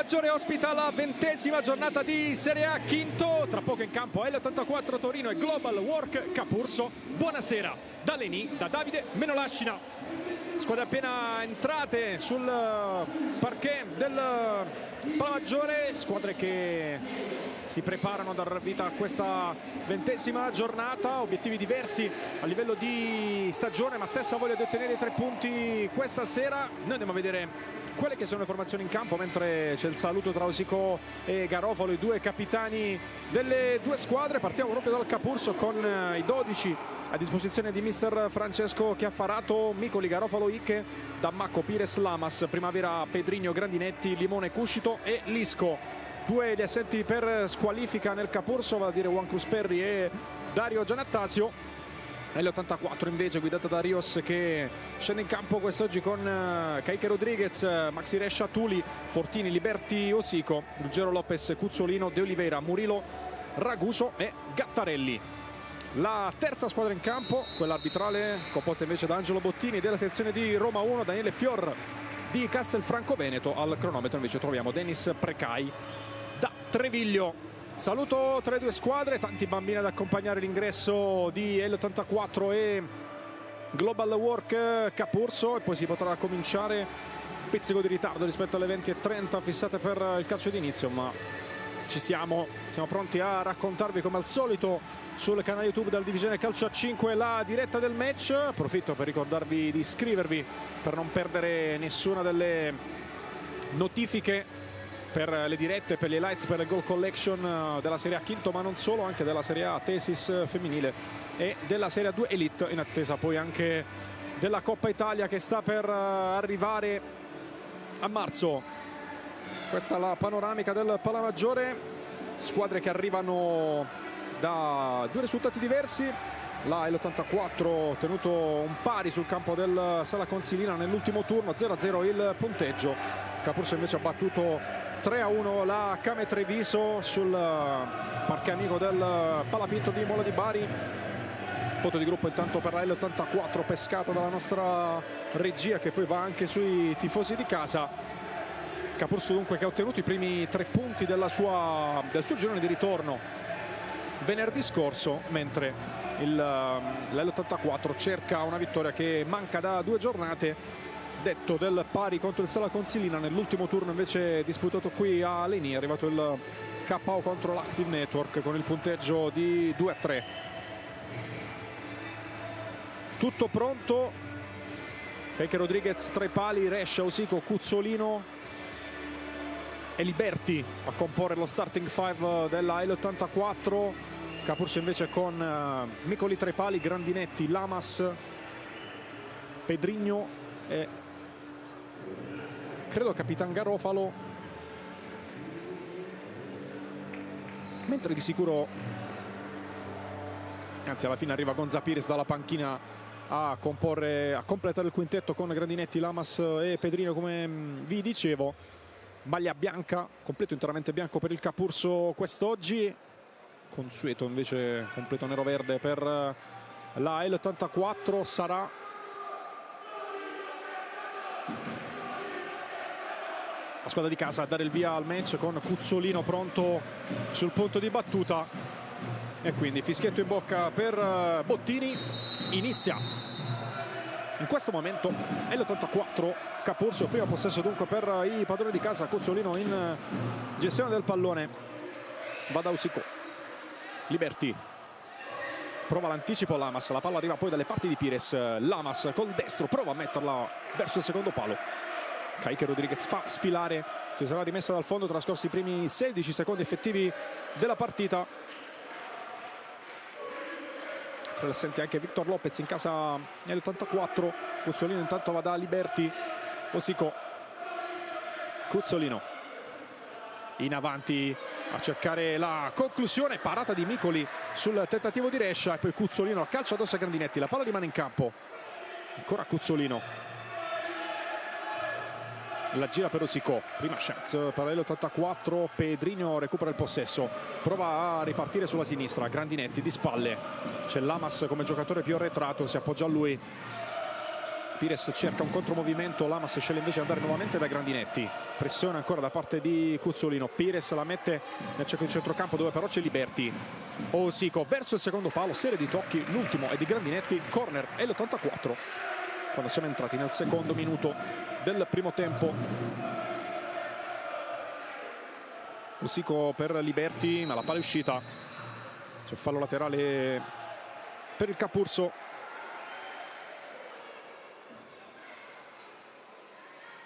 Palamaggiore ospita la 20ª giornata di Serie A, quinto. Tra poco in campo L84 Torino e Global Work Capurso. Buonasera da Leni, da Davide Menolascina. Squadre appena entrate sul parquet del Palamaggiore, squadre che si preparano a dar vita a questa 20ª giornata, obiettivi diversi a livello di stagione, ma stessa voglia di ottenere i 3 punti questa sera. Noi andiamo a vedere quelle che sono le formazioni in campo, mentre c'è il saluto tra Osico e Garofalo, i due capitani delle due squadre. Partiamo proprio dal Capurso con i 12 a disposizione di mister Francesco Chiaffarato: Micoli, Garofalo, Icche, Dammacco, Pires, Lamas, Primavera, Pedrigno, Grandinetti, Limone, Cuscito e Lisco. Due gli assenti per squalifica nel Capurso, vale a dire Juan Cruz Perry e Dario Gianattasio. L84 invece guidata da Rios, che scende in campo quest'oggi con Kaique Rodriguez, Maxi Rescia, Tuli, Fortini, Liberti, Osico, Ruggero Lopez, Cuzzolino, De Oliveira, Murilo, Raguso e Gattarelli. La terza squadra in campo, quella arbitrale, composta invece da Angelo Bottini della sezione di Roma 1, Daniele Fior di Castelfranco Veneto. Al cronometro invece troviamo Denis Precai da Treviglio. Saluto tra le due squadre, tanti bambini ad accompagnare l'ingresso di L84 e Global Work Capurso, e poi si potrà cominciare. Pizzico di ritardo rispetto alle 20:30 fissate per il calcio d'inizio, ma siamo pronti a raccontarvi come al solito sul canale YouTube della divisione Calcio a 5 la diretta del match. Approfitto per ricordarvi di iscrivervi per non perdere nessuna delle notifiche per le dirette, per le lights, per il goal collection della Serie A quinto, ma non solo, anche della Serie A Tesis femminile e della Serie A2 Elite, in attesa poi anche della Coppa Italia che sta per arrivare a marzo. Questa è la panoramica del Palamaggiore, squadre che arrivano da due risultati diversi. La L84 ottenuto un pari sul campo del Sala Consilina nell'ultimo turno, 0-0 il punteggio. Capurso invece ha battuto 3-1 la Came Treviso sul parquet amico del Palapinto di Mola di Bari. Foto di gruppo intanto per la L84 pescata dalla nostra regia, che poi va anche sui tifosi di casa. Capurso dunque che ha ottenuto i primi 3 punti del suo girone di ritorno venerdì scorso, mentre l'L84 cerca una vittoria che manca da 2 giornate. Detto del pari contro il Sala Consilina, nell'ultimo turno invece disputato qui a Leni è arrivato il KO contro l'Active Network con il punteggio di 2-3. Tutto pronto, Kaique Rodriguez tra i pali, Rescia, Osico, Cuzzolino e Liberti a comporre lo starting 5 della L84. Capurso invece con Micoli tra i pali, Grandinetti, Lamas, Pedrigno e credo Capitan Garofalo, mentre di sicuro, anzi alla fine arriva Gonza Pires dalla panchina a completare il quintetto con Grandinetti, Lamas e Pedrino, come vi dicevo. Maglia bianca, completo interamente bianco per il Capurso quest'oggi, consueto invece completo nero-verde per la L84. Sarà la squadra di casa a dare il via al match, con Cuzzolino pronto sul punto di battuta, e quindi fischietto in bocca per Bottini. Inizia in questo momento L84 Capurso, primo possesso dunque per i padroni di casa. Cuzzolino in gestione del pallone, va da Osico, Liberti prova l'anticipo, Lamas, la palla arriva poi dalle parti di Pires, Lamas col destro prova a metterla verso il secondo palo. Kaique Rodriguez fa sfilare, ci sarà rimessa dal fondo trascorsi i primi 16 secondi effettivi della partita. Presente anche Victor Lopez in casa nell'84. Cuzzolino intanto va da Liberti, Osico, Cuzzolino in avanti a cercare la conclusione, parata di Micoli sul tentativo di Rescia, e poi Cuzzolino a calcio addosso a Grandinetti, la palla rimane in campo, ancora Cuzzolino, la gira per Osico, prima chance per l'84. Pedrino recupera il possesso, prova a ripartire sulla sinistra, Grandinetti di spalle, c'è Lamas come giocatore più arretrato, si appoggia a lui, Pires cerca un contromovimento, Lamas sceglie invece di andare nuovamente da Grandinetti, pressione ancora da parte di Cuzzolino, Pires la mette nel cerchio di centrocampo dove però c'è Liberti, Osico verso il secondo palo, serie di tocchi, l'ultimo è di Grandinetti, corner e l'84 quando siamo entrati nel secondo minuto del primo tempo. Osico per Liberti, ma la palla è uscita, c'è fallo laterale per il Capurso.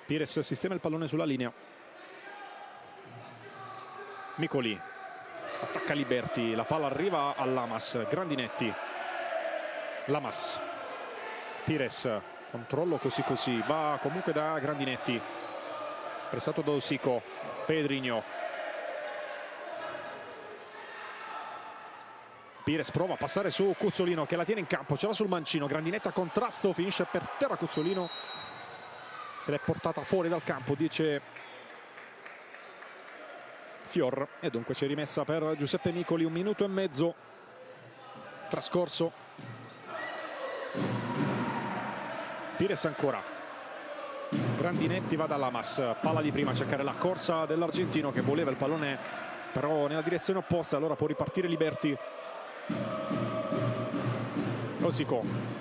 Pires sistema il pallone sulla linea, Micoli attacca Liberti, la palla arriva a Lamas, Grandinetti, Lamas, Pires, controllo così, va comunque da Grandinetti, pressato da Osico, Pedrinho, Pires prova a passare su Cuzzolino che la tiene in campo, ce l'ha sul mancino, Grandinetti a contrasto, finisce per terra Cuzzolino, se l'è portata fuori dal campo, dice Fior, e dunque c'è rimessa per Giuseppe Micoli, 1 minuto e mezzo trascorso. Pires ancora, Grandinetti va da Lamas, palla di prima a cercare la corsa dell'argentino che voleva il pallone però nella direzione opposta, allora può ripartire Liberti. Osico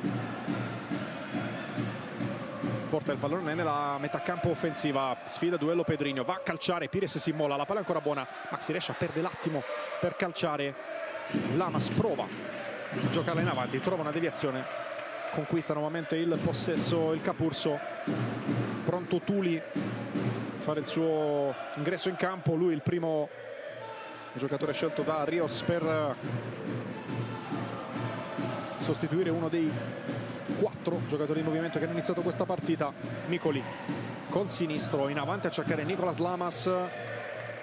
porta il pallone nella metà campo offensiva, sfida duello Pedrinho, va a calciare, Pires si immola, la palla è ancora buona, Maxi Rescia perde l'attimo per calciare, Lamas prova a giocarla in avanti, trova una deviazione, conquista nuovamente il possesso il Capurso, pronto Tuli a fare il suo ingresso in campo, lui il primo giocatore scelto da Rios per sostituire uno dei 4 giocatori in movimento che hanno iniziato questa partita. Micoli con sinistro in avanti a cercare Nicolas Lamas,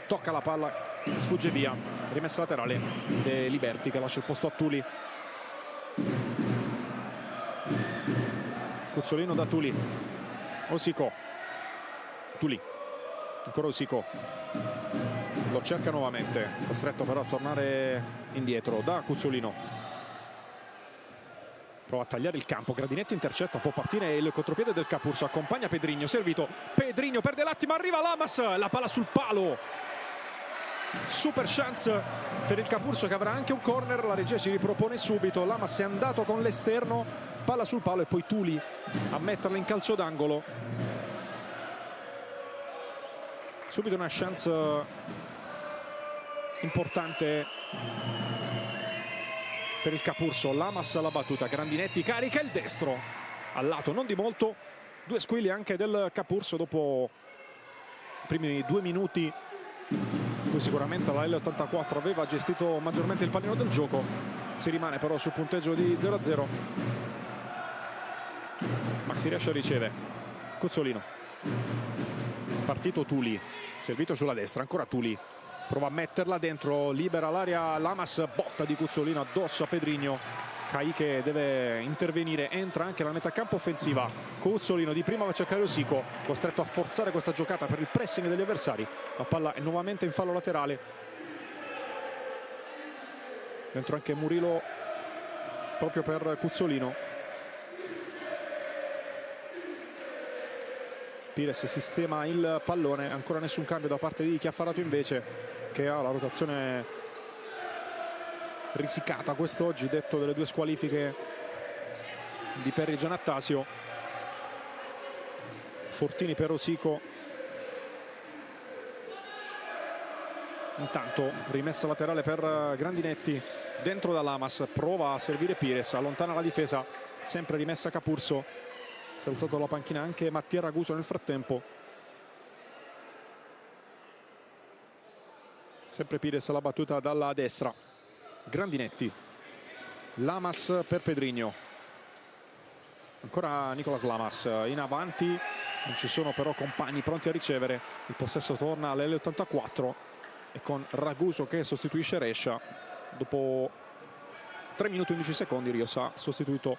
tocca la palla, sfugge via, rimessa laterale De Liberti che lascia il posto a Tuli. Cuzzolino da Tuli, Osico, Tuli, ancora Osico, lo cerca nuovamente, costretto però a tornare indietro da Cuzzolino. Prova a tagliare il campo, Grandinetti intercetta, può partire il contropiede del Capurso, accompagna Pedrinho, servito, Pedrinho perde l'attimo, arriva Lamas, la palla sul palo, super chance per il Capurso che avrà anche un corner, la regia ci ripropone subito, Lamas è andato con l'esterno, palla sul palo e poi Tuli a metterla in calcio d'angolo. Subito una chance importante per il Capurso, Lamas alla battuta, Grandinetti carica il destro al lato, non di molto, 2 squilli anche del Capurso dopo i primi 2 minuti in cui sicuramente la L84 aveva gestito maggiormente il pallino del gioco, si rimane però sul punteggio di 0-0. Maxi Rescia riceve, Cuzzolino, partito Tuli, servito sulla destra, ancora Tuli, prova a metterla dentro, libera l'area Lamas, botta di Cuzzolino addosso a Pedrinho, Cai che deve intervenire, entra anche la metà campo offensiva, Cuzzolino di prima va a cercare Osico, costretto a forzare questa giocata per il pressing degli avversari, la palla è nuovamente in fallo laterale, dentro anche Murillo proprio per Cuzzolino. Pires sistema il pallone, ancora nessun cambio da parte di Chiaffarato invece, che ha la rotazione risicata quest'oggi, detto delle 2 squalifiche di Perri e Gianattasio. Fortini per Osico, intanto rimessa laterale per Grandinetti, dentro da Lamas, prova a servire Pires, allontana la difesa, sempre rimessa Capurso, si è alzato alla panchina anche Mattia Raguso nel frattempo. Sempre Pires alla battuta dalla destra, Grandinetti, Lamas per Pedrinho, ancora Nicolas Lamas in avanti, non ci sono però compagni pronti a ricevere, il possesso torna all'L84 e con Raguso che sostituisce Rescia. Dopo 3 minuti e 11 secondi Rios ha sostituito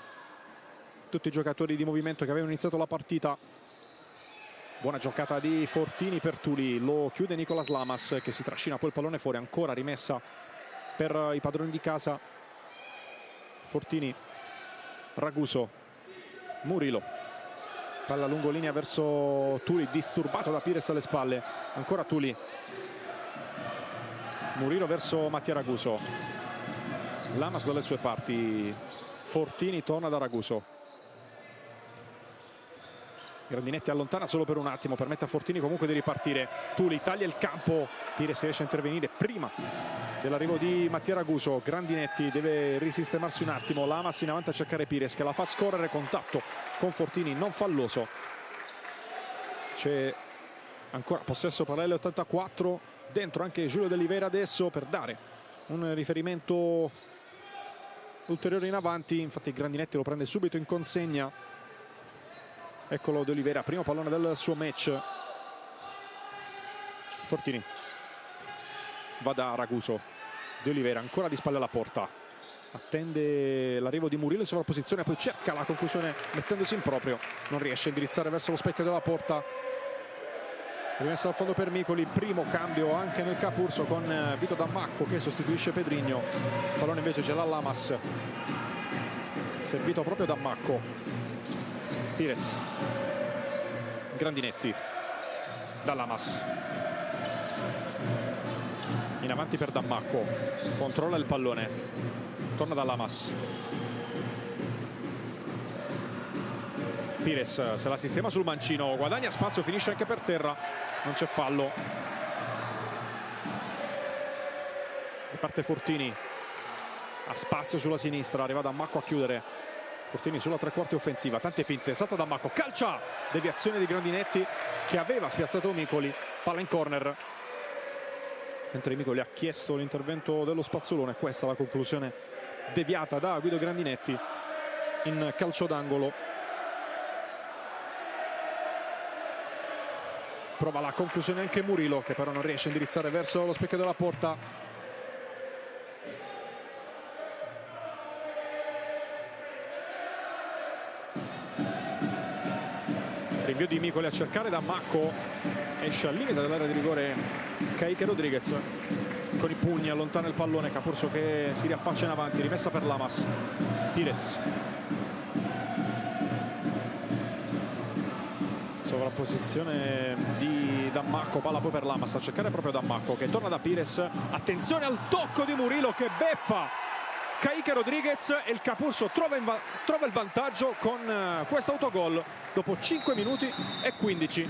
tutti i giocatori di movimento che avevano iniziato la partita. Buona giocata di Fortini per Tuli, lo chiude Nicolas Lamas che si trascina poi il pallone fuori, ancora rimessa per i padroni di casa. Fortini, Raguso, Murillo, Palla lungo linea verso Tuli, disturbato da Pires alle spalle. Ancora Tuli. Murilo verso Mattia Raguso. Lamas dalle sue parti. Fortini torna da Raguso. Grandinetti allontana solo per un attimo, permette a Fortini comunque di ripartire. Tuli taglia il campo, Pires riesce a intervenire prima dell'arrivo di Mattia Raguso. Grandinetti deve risistemarsi un attimo, Lamas in avanti a cercare Pires che la fa scorrere, contatto con Fortini non falloso. C'è ancora possesso per l'L84, dentro anche Giulio De Oliveira adesso per dare un riferimento ulteriore in avanti. Infatti Grandinetti lo prende subito in consegna. Eccolo De Oliveira, primo pallone del suo match. Fortini va da Raguso. De Oliveira ancora di spalle alla porta, attende l'arrivo di Murillo in sovrapposizione, poi cerca la conclusione mettendosi in proprio, non riesce a indirizzare verso lo specchio della porta. Rimessa al fondo per Micoli, primo cambio anche nel Capurso con Vito Dammacco che sostituisce Pedrigno. Pallone invece ce l'ha Lamas, servito proprio Dammacco. Pires, Grandinetti, da Lamas, in avanti per Dammacco, controlla il pallone, torna da Lamas. Pires se la sistema sul mancino, guadagna spazio, finisce anche per terra, non c'è fallo. Riparte Fortini, ha spazio sulla sinistra, arriva Dammacco a chiudere. Fortini sulla tre quarti offensiva, tante finte, salta Dammacco, calcia, deviazione di Grandinetti che aveva spiazzato Micoli, palla in corner. Mentre Micoli ha chiesto l'intervento dello spazzolone, questa è la conclusione deviata da Guido Grandinetti in calcio d'angolo. Prova la conclusione anche Murillo che però non riesce a indirizzare verso lo specchio della porta. Rinvio di Micoli a cercare Dammacco, esce al limite dell'area di rigore Kaique Rodriguez, con i pugni allontana il pallone. Capurso che si riaffaccia in avanti, rimessa per Lamas. Pires, sovrapposizione di Dammacco, palla poi per Lamas a cercare proprio Dammacco che torna da Pires. Attenzione al tocco di Murillo che beffa Kaique Rodriguez e il Capurso trova il vantaggio con questo autogol dopo 5 minuti e 15.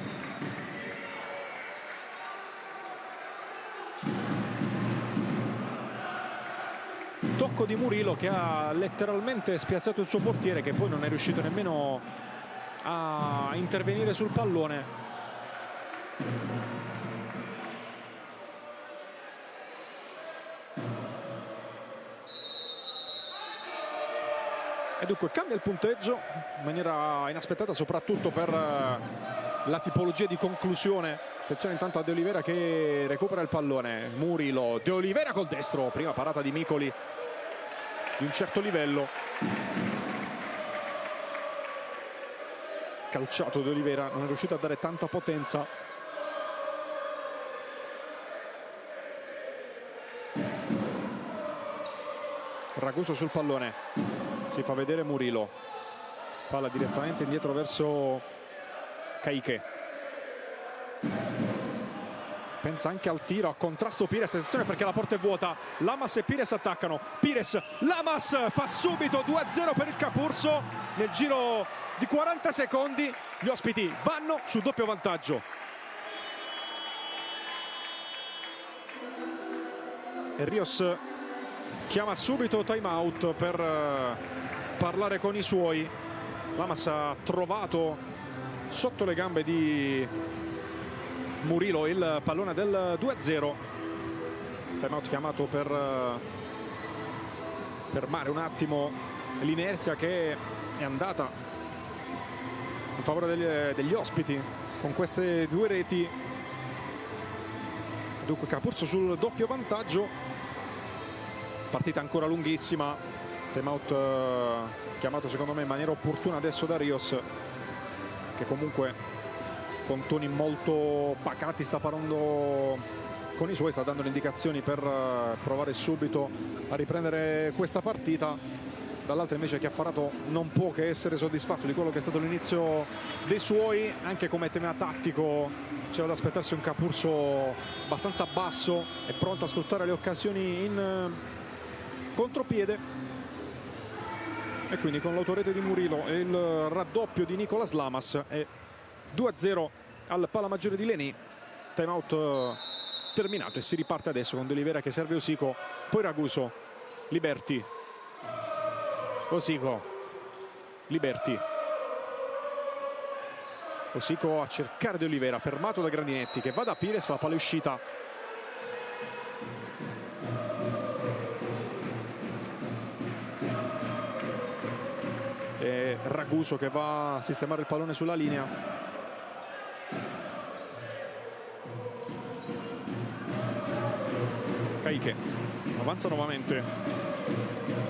Tocco di Murillo che ha letteralmente spiazzato il suo portiere, che poi non è riuscito nemmeno a intervenire sul pallone. E dunque cambia il punteggio in maniera inaspettata, soprattutto per la tipologia di conclusione. Attenzione intanto a De Oliveira che recupera il pallone. Murillo, De Oliveira col destro, prima parata di Micoli di un certo livello. Calciato De Oliveira, non è riuscito a dare tanta potenza. Raguso sul pallone. Si fa vedere Murillo, palla direttamente indietro verso Kaique, pensa anche al tiro, a contrasto Pires, attenzione perché la porta è vuota. Lamas e Pires attaccano, Pires, Lamas fa subito 2-0 per il Capurso. Nel giro di 40 secondi gli ospiti vanno sul doppio vantaggio. E Rios chiama subito time out per parlare con i suoi. Lamas ha trovato sotto le gambe di Murillo il pallone del 2-0. Time out chiamato per fermare un attimo l'inerzia che è andata in favore degli ospiti con queste due reti. Dunque Capurso sul doppio vantaggio. Partita ancora lunghissima, time out chiamato secondo me in maniera opportuna adesso da Rios, che comunque con toni molto pacati sta parlando con i suoi, sta dando le indicazioni per provare subito a riprendere questa partita. dall'altra invece Chiaffarato non può che essere soddisfatto di quello che è stato l'inizio dei suoi, anche come tema tattico c'era da aspettarsi un Capurso abbastanza basso e pronto a sfruttare le occasioni in contropiede, e quindi con l'autorete di Murillo e il raddoppio di Nicolas Lamas è 2-0 al Palamaggiore di Leni. Time out terminato e si riparte adesso con De Oliveira che serve Osico, poi Raguso, Liberti, Osico, Liberti, Osico a cercare De Oliveira, fermato da Grandinetti che va da Pires, la palla è uscita. E Raguso che va a sistemare il pallone sulla linea. Caiche avanza nuovamente,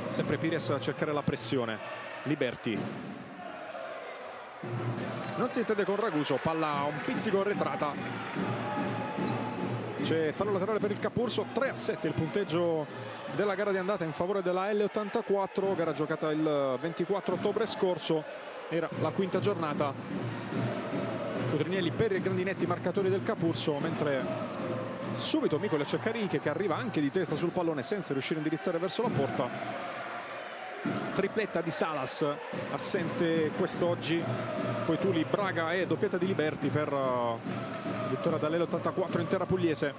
sempre Pires a cercare la pressione. Liberti non si intende con Raguso, palla un pizzico arretrata, c'è fallo laterale per il Capurso. 3-7 il punteggio della gara di andata in favore della L84, gara giocata il 24 ottobre scorso, era la quinta giornata. Cutrinelli per i Grandinetti, marcatori del Capurso, mentre subito Micoli a cercare Ike che arriva anche di testa sul pallone senza riuscire a indirizzare verso la porta. Tripletta di Salas, assente quest'oggi, poi Tuli, Braga e doppietta di Liberti per vittoria dall'L84 in terra pugliese.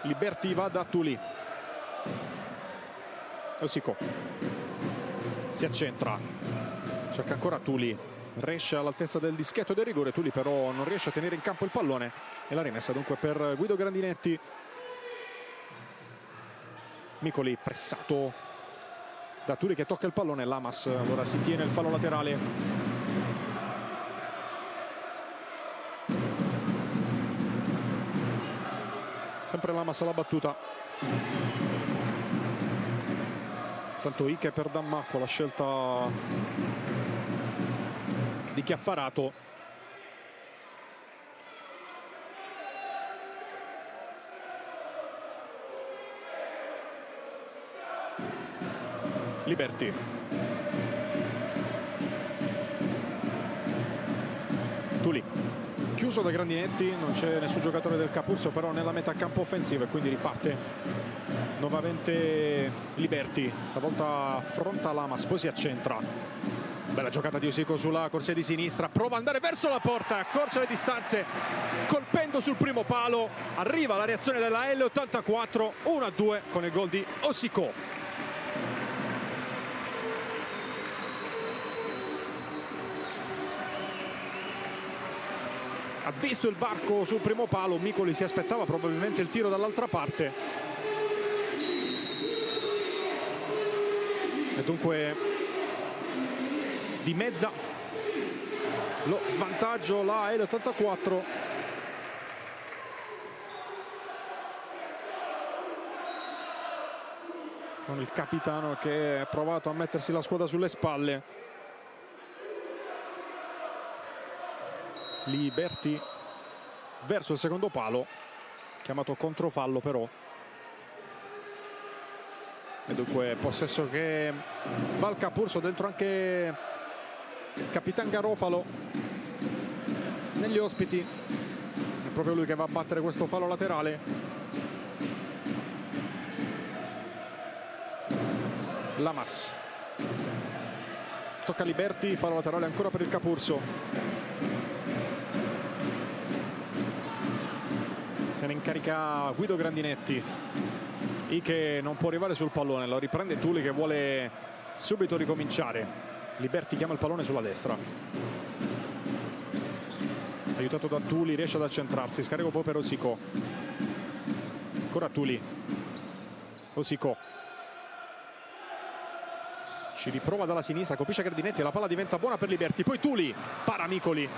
Liberti va da Tuli, Osico si accentra, cerca ancora Tuli, Resce all'altezza del dischetto del rigore, Tuli però non riesce a tenere in campo il pallone e la rimessa dunque per Guido Grandinetti. Micoli pressato da Tuli che tocca il pallone, Lamas allora si tiene il fallo laterale. Sempre Lamas alla battuta, tanto Ike per Dammacco, la scelta di Chiaffarato. Liberti, Tuli chiuso da Grandinetti, non c'è nessun giocatore del Capurso però nella metà campo offensiva e quindi riparte nuovamente Liberti, stavolta affronta Lamas, poi si accentra. Bella giocata di Osico sulla corsia di sinistra, prova ad andare verso la porta, accorcia le distanze colpendo sul primo palo, arriva la reazione della L84, 1-2 con il gol di Osico. Ha visto il varco sul primo palo, Micoli si aspettava probabilmente il tiro dall'altra parte e dunque di mezza lo svantaggio la L84. Con il capitano che ha provato a mettersi la squadra sulle spalle. Liberti verso il secondo palo, chiamato controfallo però, e dunque possesso che va al Capurso, dentro anche il Capitan Garofalo negli ospiti, è proprio lui che va a battere questo fallo laterale. Lamas tocca Liberti, fallo laterale ancora per il Capurso. Se ne incarica Guido Grandinetti, Ike non può arrivare sul pallone, lo riprende Tuli che vuole subito ricominciare. Liberti chiama il pallone sulla destra, aiutato da Tuli, riesce ad accentrarsi, scarico poi per Osico, ancora Tuli, Osico ci riprova dalla sinistra, colpisce Grandinetti e la palla diventa buona per Liberti, poi Tuli, para Micoli.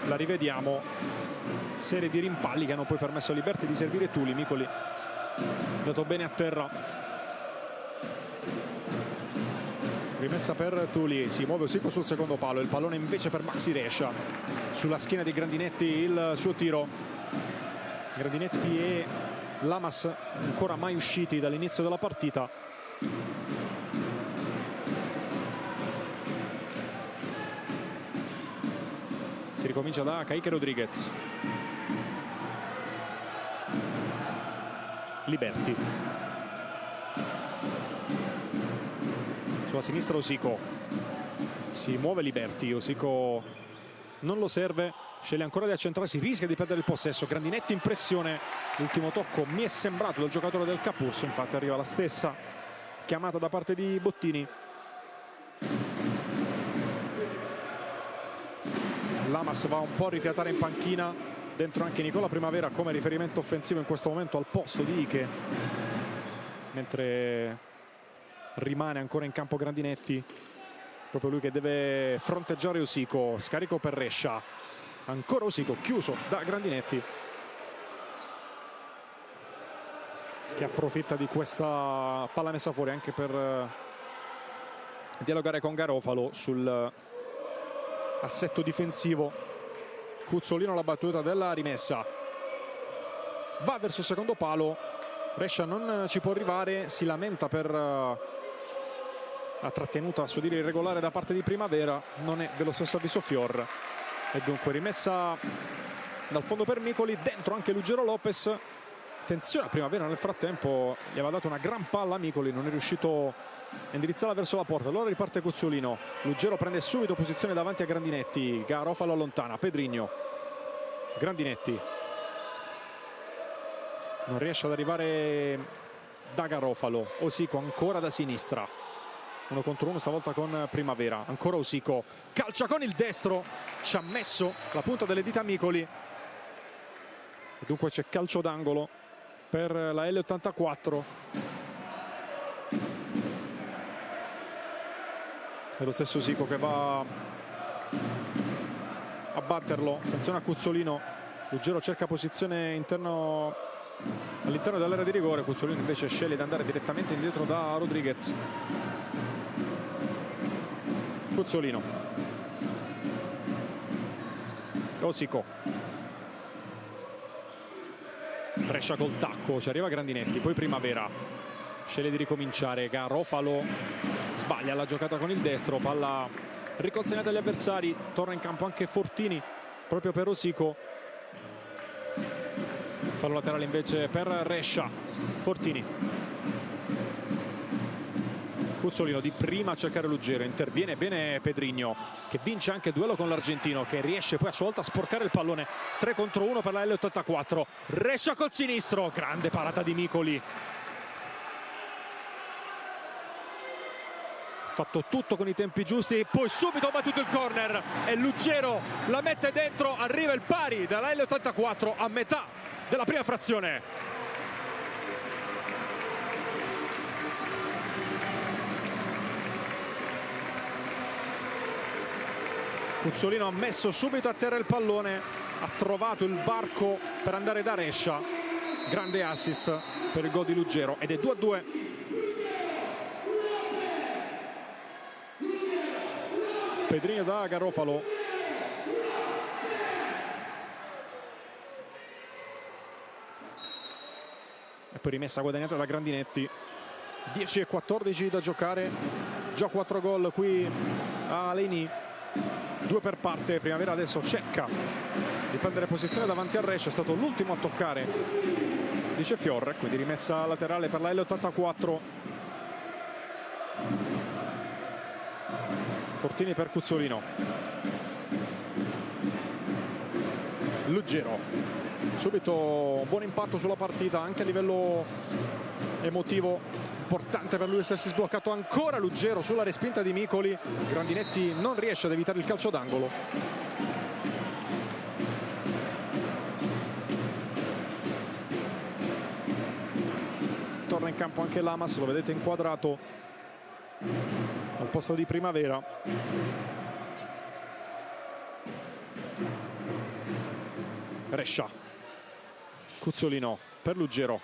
La rivediamo, serie di rimpalli che hanno poi permesso a Liberti di servire Tuli. Micoli andato bene a terra, rimessa per Tuli, si muove Osico sul secondo palo, il pallone invece per Maxi Rescia, sulla schiena di Grandinetti il suo tiro. Grandinetti e Lamas ancora mai usciti dall'inizio della partita. Si ricomincia da Kaique Rodriguez. Liberti. Sulla sinistra Osico. Si muove Liberti. Osico non lo serve. Sceglie ancora di accentrarsi. Rischia di perdere il possesso. Grandinetti in pressione. L'ultimo tocco mi è sembrato del giocatore del Capurso. Infatti arriva la stessa chiamata da parte di Bottini. Lamas va un po' a rifiatare in panchina, dentro anche Nicola Primavera come riferimento offensivo in questo momento al posto di Ike, mentre rimane ancora in campo Grandinetti, proprio lui che deve fronteggiare Osico. Scarico per Rescia, ancora Osico chiuso da Grandinetti, che approfitta di questa palla messa fuori anche per dialogare con Garofalo sul assetto difensivo. Cuzzolino la battuta della rimessa, va verso il secondo palo, Rescia non ci può arrivare, si lamenta per la trattenuta a suo dire irregolare da parte di Primavera, non è dello stesso avviso Fior, e dunque rimessa dal fondo per Micoli, dentro anche Lugero Lopez. Attenzione a Primavera, nel frattempo gli aveva dato una gran palla a Micoli, non è riuscito a indirizzarla verso la porta. Allora riparte Cuzzolino, Lugero prende subito posizione davanti a Grandinetti, Garofalo allontana, Pedrigno, Grandinetti non riesce ad arrivare da Garofalo. Osico ancora da sinistra, 1 contro 1 stavolta con Primavera, ancora Osico, calcia con il destro, ci ha messo la punta delle dita Micoli e dunque c'è calcio d'angolo per la L84. È lo stesso Osico che va a batterlo. Attenzione a Cuzzolino, Lugero cerca posizione all'interno dell'area di rigore, Cuzzolino invece sceglie di andare direttamente indietro da Rodriguez. Cuzzolino, Osico, Brescia col tacco, ci arriva Grandinetti, poi Primavera sceglie di ricominciare, Garofalo sbaglia la giocata con il destro, palla riconsegnata agli avversari, torna in campo anche Fortini proprio per Osico. Fallo laterale invece per Rescia, Fortini, Cuzzolino di prima a cercare Lugero, interviene bene Pedrigno che vince anche il duello con l'argentino, che riesce poi a sua volta a sporcare il pallone. 3 contro 1 per la L84, Rescia col sinistro, grande parata di Micoli, fatto tutto con i tempi giusti, poi subito ha battuto il corner e Lugero la mette dentro, arriva il pari dalla L84 a metà della prima frazione. Cuzzolino ha messo subito a terra il pallone, ha trovato il varco per andare da Rescia, grande assist per il gol di Lugero ed è 2-2. Pedrigno da Garofalo, e poi rimessa guadagnata da Grandinetti. 10-14 da giocare, già 4 gol qui a Leni, 2 per parte. Primavera adesso cerca di prendere posizione davanti a Rescia, è stato l'ultimo a toccare, dice Fior, quindi rimessa laterale per la L84. Fortini per Cuzzolino, Lugero, subito un buon impatto sulla partita anche a livello emotivo, importante per lui essersi sbloccato ancora Lugero sulla respinta di Micoli. Grandinetti non riesce ad evitare il calcio d'angolo. Torna in campo anche Lamas, lo vedete inquadrato al posto di Primavera. Rescia, Cuzzolino per Lugero,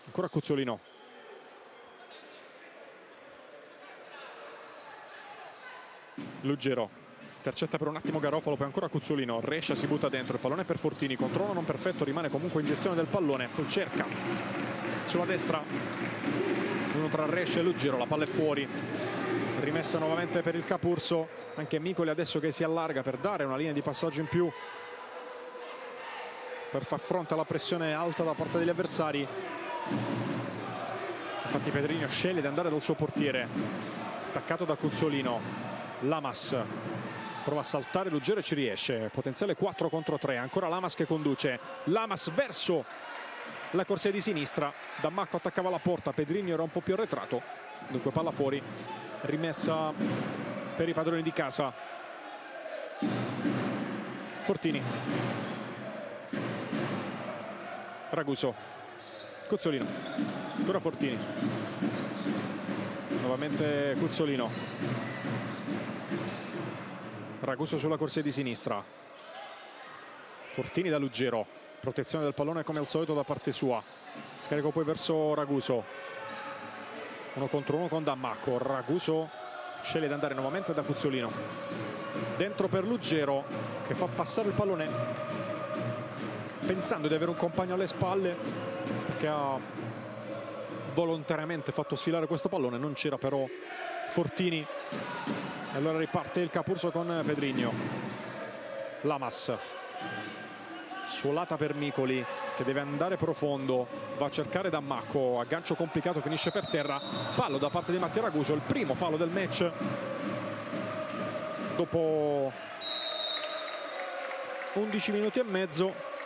ancora Cuzzolino, Lugero, intercetta per un attimo Garofalo, poi ancora Cuzzolino, Rescia si butta dentro, il pallone per Fortini, controllo non perfetto, rimane comunque in gestione del pallone, poi cerca sulla destra uno tra Rescia e Luggero, la palla è fuori, rimessa nuovamente per il Capurso, anche Micoli adesso che si allarga per dare una linea di passaggio in più per far fronte alla pressione alta da parte degli avversari. Infatti Pedrinho sceglie di andare dal suo portiere, attaccato da Cuzzolino. Lamas prova a saltare Luggero e ci riesce, potenziale 4 contro 3, ancora Lamas che conduce, Lamas verso la corsia di sinistra, Dammacco attaccava la porta, Pedrinho era un po' più arretrato, dunque palla fuori, rimessa per i padroni di casa. Fortini, Raguso, Cuzzolino, ancora Fortini, nuovamente Cuzzolino, Raguso sulla corsia di sinistra, Fortini da Luggero, protezione del pallone come al solito da parte sua, scarico poi verso Raguso, 1 contro 1 con Dammacco, Raguso sceglie di andare nuovamente da Cuzzolino, dentro per Luggero che fa passare il pallone pensando di avere un compagno alle spalle, perché ha volontariamente fatto sfilare questo pallone, non c'era però Fortini, e allora riparte il Capurso con Pedrinho. Lamas, suolata per Micoli che deve andare profondo, va a cercare Dammacco, aggancio complicato, finisce per terra, fallo da parte di Mattia Raguso, il primo fallo del match dopo 11 minuti e mezzo.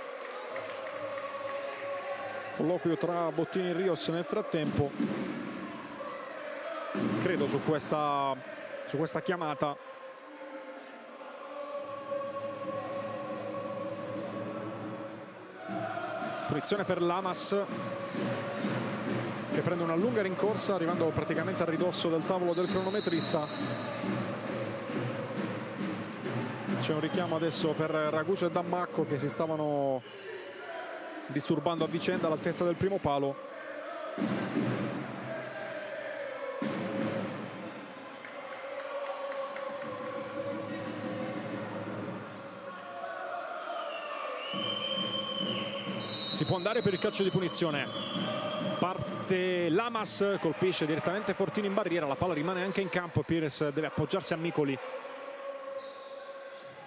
Colloquio tra Bottini e Rios nel frattempo, credo su questa chiamata. Punizione per Lamas che prende una lunga rincorsa arrivando praticamente a ridosso del tavolo del cronometrista. C'è un richiamo adesso per Raguso e Dammacco che si stavano disturbando a vicenda all'altezza del primo palo. Si può andare per il calcio di punizione, parte Lamas, colpisce direttamente Fortini in barriera, la palla rimane anche in campo, Pires deve appoggiarsi a Micoli.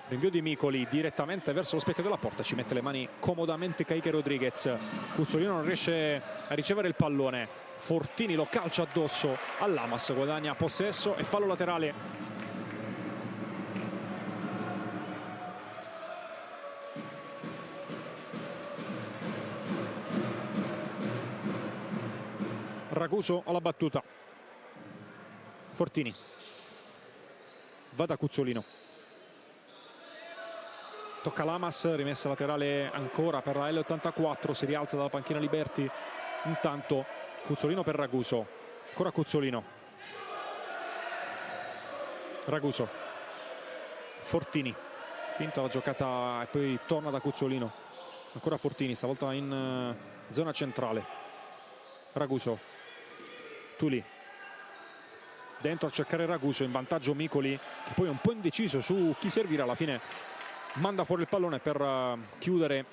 Rinvio di Micoli direttamente verso lo specchio della porta, ci mette le mani comodamente Kaique Rodriguez. Cuzzolino non riesce a ricevere il pallone, Fortini lo calcia addosso a Lamas, guadagna possesso e fallo laterale. Raguso alla battuta, Fortini va da Cuzzolino, tocca Lamas, rimessa laterale ancora per la L84, si rialza dalla panchina Liberti, intanto Cuzzolino per Raguso, ancora Cuzzolino, Raguso, Fortini, finta la giocata e poi torna da Cuzzolino, ancora Fortini, stavolta in zona centrale, Raguso, Tuli, dentro a cercare Raguso, in vantaggio Micoli che poi è un po' indeciso su chi servire, alla fine manda fuori il pallone per chiudere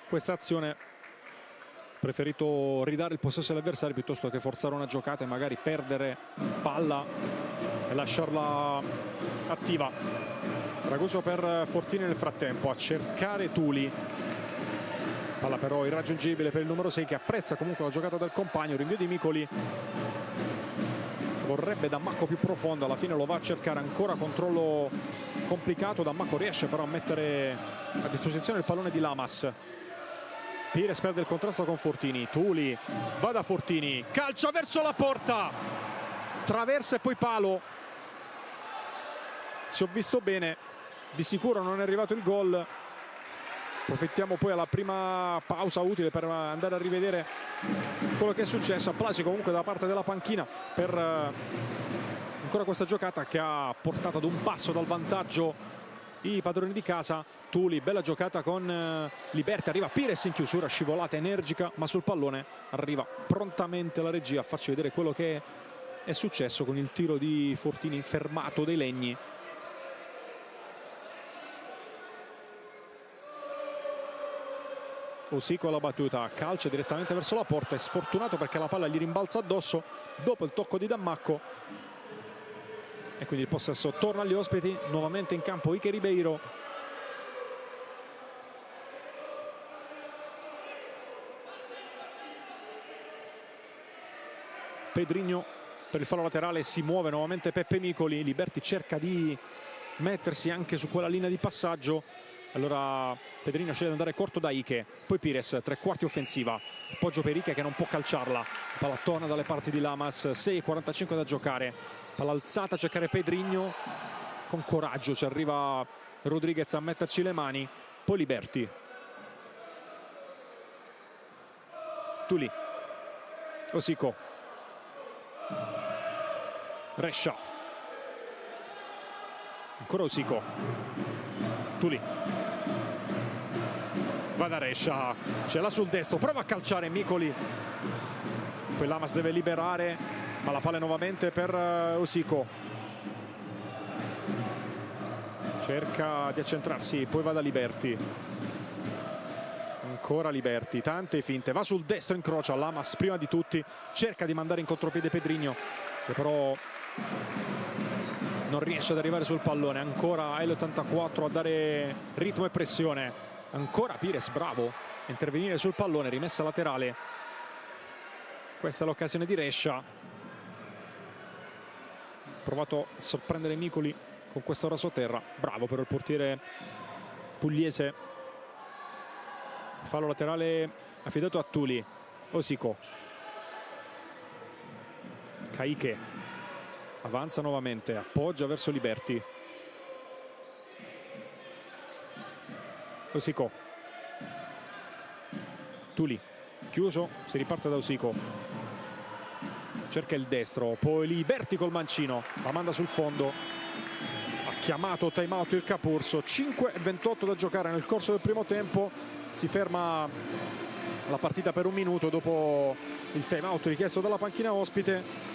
questa azione, preferito ridare il possesso agli avversari piuttosto che forzare una giocata e magari perdere palla e lasciarla attiva. Raguso per Fortini nel frattempo a cercare Tuli, palla però irraggiungibile per il numero 6 che apprezza comunque la giocata del compagno, rinvio di Micoli, vorrebbe Dammacco più profondo, alla fine lo va a cercare, ancora controllo complicato, Dammacco riesce però a mettere a disposizione il pallone di Lamas. Pires perde il contrasto con Fortini, Tuli va da Fortini, calcia verso la porta, traversa e poi palo. Se ho visto bene, di sicuro non è arrivato il gol. Approfittiamo poi alla prima pausa utile per andare a rivedere quello che è successo. Applausi comunque da parte della panchina per ancora questa giocata che ha portato ad un passo dal vantaggio i padroni di casa. Tuli, bella giocata con Liberti, arriva Pires in chiusura, scivolata energica, ma sul pallone arriva prontamente la regia a farci vedere quello che è successo con il tiro di Fortini fermato dai Legni. Usico alla battuta, calcia direttamente verso la porta, è sfortunato perché la palla gli rimbalza addosso dopo il tocco di Dammacco e quindi il possesso torna agli ospiti. Nuovamente in campo Ike Ribeiro. Pedrinho per il fallo laterale, si muove nuovamente Peppe Micoli. Liberti cerca di mettersi anche su quella linea di passaggio, allora Pedrinho sceglie di andare corto da Ike, poi Pires, tre quarti offensiva, appoggio per Ike che non può calciarla, palla torna dalle parti di Lamas, 6:45 da giocare, palla alzata a cercare Pedrinho, con coraggio ci arriva Rodriguez a metterci le mani, poi Liberti, Tuli, Osico, Rescia, ancora Osico, Tuli, va da Rescia, ce l'ha sul destro, prova a calciare Micoli, poi Lamas deve liberare, ma la palla è nuovamente per Osico, cerca di accentrarsi, poi va da Liberti, ancora Liberti, tante finte, va sul destro, incrocia Lamas prima di tutti, cerca di mandare in contropiede Pedrinho che però non riesce ad arrivare sul pallone. Ancora L84 a dare ritmo e pressione, ancora Pires bravo a intervenire sul pallone, rimessa laterale, questa è l'occasione di Rescia, provato a sorprendere Micoli con questo rasoterra, bravo però il portiere pugliese. Fallo laterale affidato a Tuli, Osico, Caike avanza nuovamente, appoggia verso Liberti, Osico, Tuli, chiuso, si riparte da Osico, cerca il destro, poi Liberti col mancino, la manda sul fondo, ha chiamato time out il Capurso, 5:28 da giocare nel corso del primo tempo, si ferma la partita per un minuto dopo il time out richiesto dalla panchina ospite.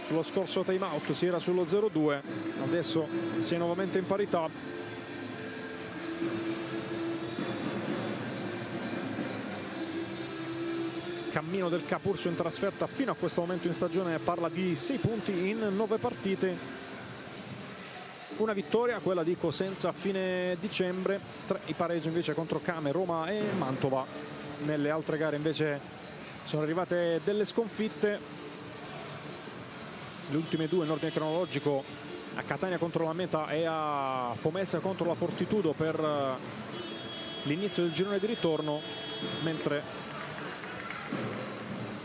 Sullo scorso time out si era sullo 0-2, adesso si è nuovamente in parità. Cammino del Capurso in trasferta fino a questo momento in stagione parla di 6 punti in 9 partite, una vittoria, quella di Cosenza a fine dicembre, 3 i pareggi invece contro Came, Roma e Mantova. Nelle altre gare invece sono arrivate delle sconfitte, le ultime due in ordine cronologico a Catania contro la Meta e a Pomezia contro la Fortitudo per l'inizio del girone di ritorno, mentre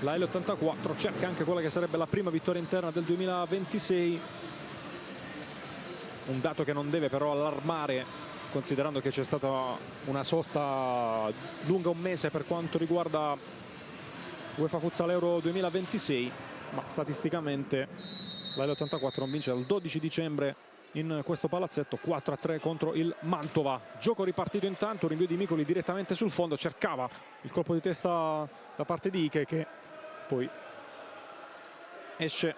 la L84 cerca anche quella che sarebbe la prima vittoria interna del 2026, un dato che non deve però allarmare considerando che c'è stata una sosta lunga un mese per quanto riguarda UEFA Futsal Euro 2026, ma statisticamente la L84 non vince dal 12 dicembre in questo palazzetto, 4-3 contro il Mantova. Gioco ripartito intanto, rinvio di Micoli direttamente sul fondo, cercava il colpo di testa da parte di Ike che poi esce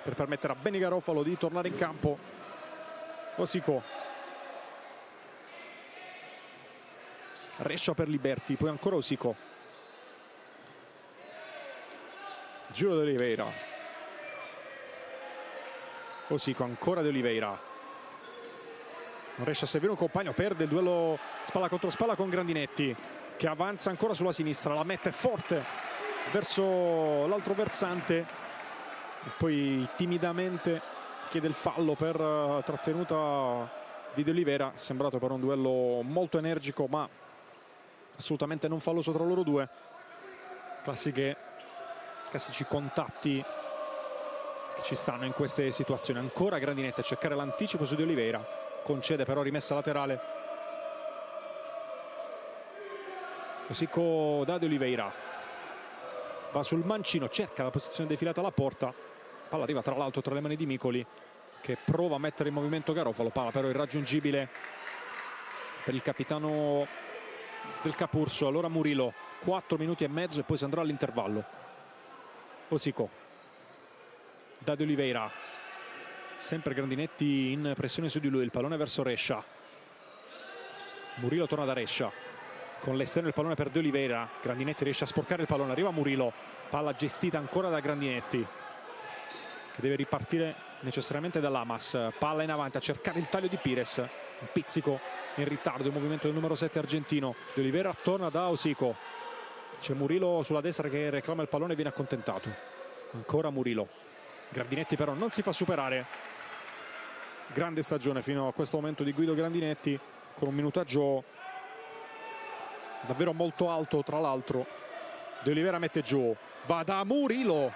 per permettere a Benny Garofalo di tornare in campo. Osico, Rescia per Liberti, poi ancora Osico, giro di Oliveira, Osico, ancora di Oliveira, non riesce a servire un compagno, perde il duello spalla contro spalla con Grandinetti che avanza ancora sulla sinistra, la mette forte verso l'altro versante e poi timidamente chiede il fallo per trattenuta di De Oliveira. Sembrato per un duello molto energico ma assolutamente non falloso tra loro due, classici contatti che ci stanno in queste situazioni. Ancora Grandinetti a cercare l'anticipo su De Oliveira, concede però rimessa laterale, Osico da De Oliveira, va sul mancino, cerca la posizione defilata alla porta, palla arriva tra l'altro tra le mani di Micoli che prova a mettere in movimento Garofalo, palla però irraggiungibile per il capitano del Capurso. Allora Murillo, 4 minuti e mezzo e poi si andrà all'intervallo. Osico, da De Oliveira, sempre Grandinetti in pressione su di lui, il pallone verso Rescia. Murillo torna da Rescia, con l'esterno il pallone per De Oliveira, Grandinetti riesce a sporcare il pallone, arriva Murillo, palla gestita ancora da Grandinetti, che deve ripartire necessariamente da Lamas, palla in avanti a cercare il taglio di Pires, un pizzico in ritardo, il movimento del numero 7 argentino. De Oliveira torna da Osico, c'è Murillo sulla destra che reclama il pallone e viene accontentato, ancora Murillo. Grandinetti però non si fa superare, grande stagione fino a questo momento di Guido Grandinetti, con un minutaggio davvero molto alto. Tra l'altro De Oliveira mette giù, va da Murillo,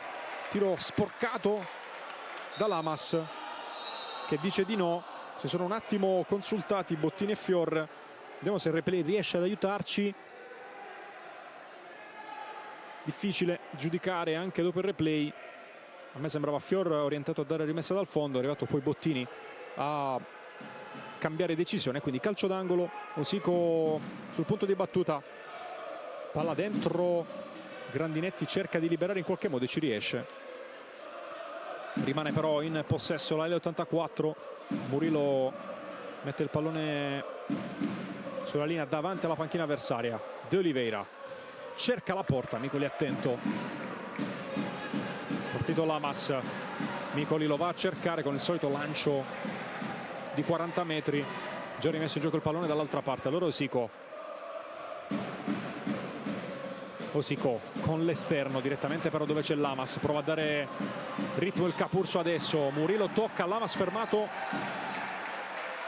tiro sporcato da Lamas che dice di no. Si sono un attimo consultati Bottini e Fior, vediamo se il replay riesce ad aiutarci. Difficile giudicare anche dopo il replay, a me sembrava Fior orientato a dare rimessa dal fondo, è arrivato poi Bottini a cambiare decisione, quindi calcio d'angolo. Osico sul punto di battuta, palla dentro, Grandinetti cerca di liberare in qualche modo e ci riesce, rimane però in possesso la L84. Murillo mette il pallone sulla linea davanti alla panchina avversaria. De Oliveira cerca la porta, Micoli attento, partito Lamas, Micoli lo va a cercare con il solito lancio di 40 metri, già rimesso in gioco il pallone dall'altra parte. Allora Osico con l'esterno direttamente però dove c'è Lamas, prova a dare ritmo il Capurso adesso, Murillo tocca, Lamas fermato,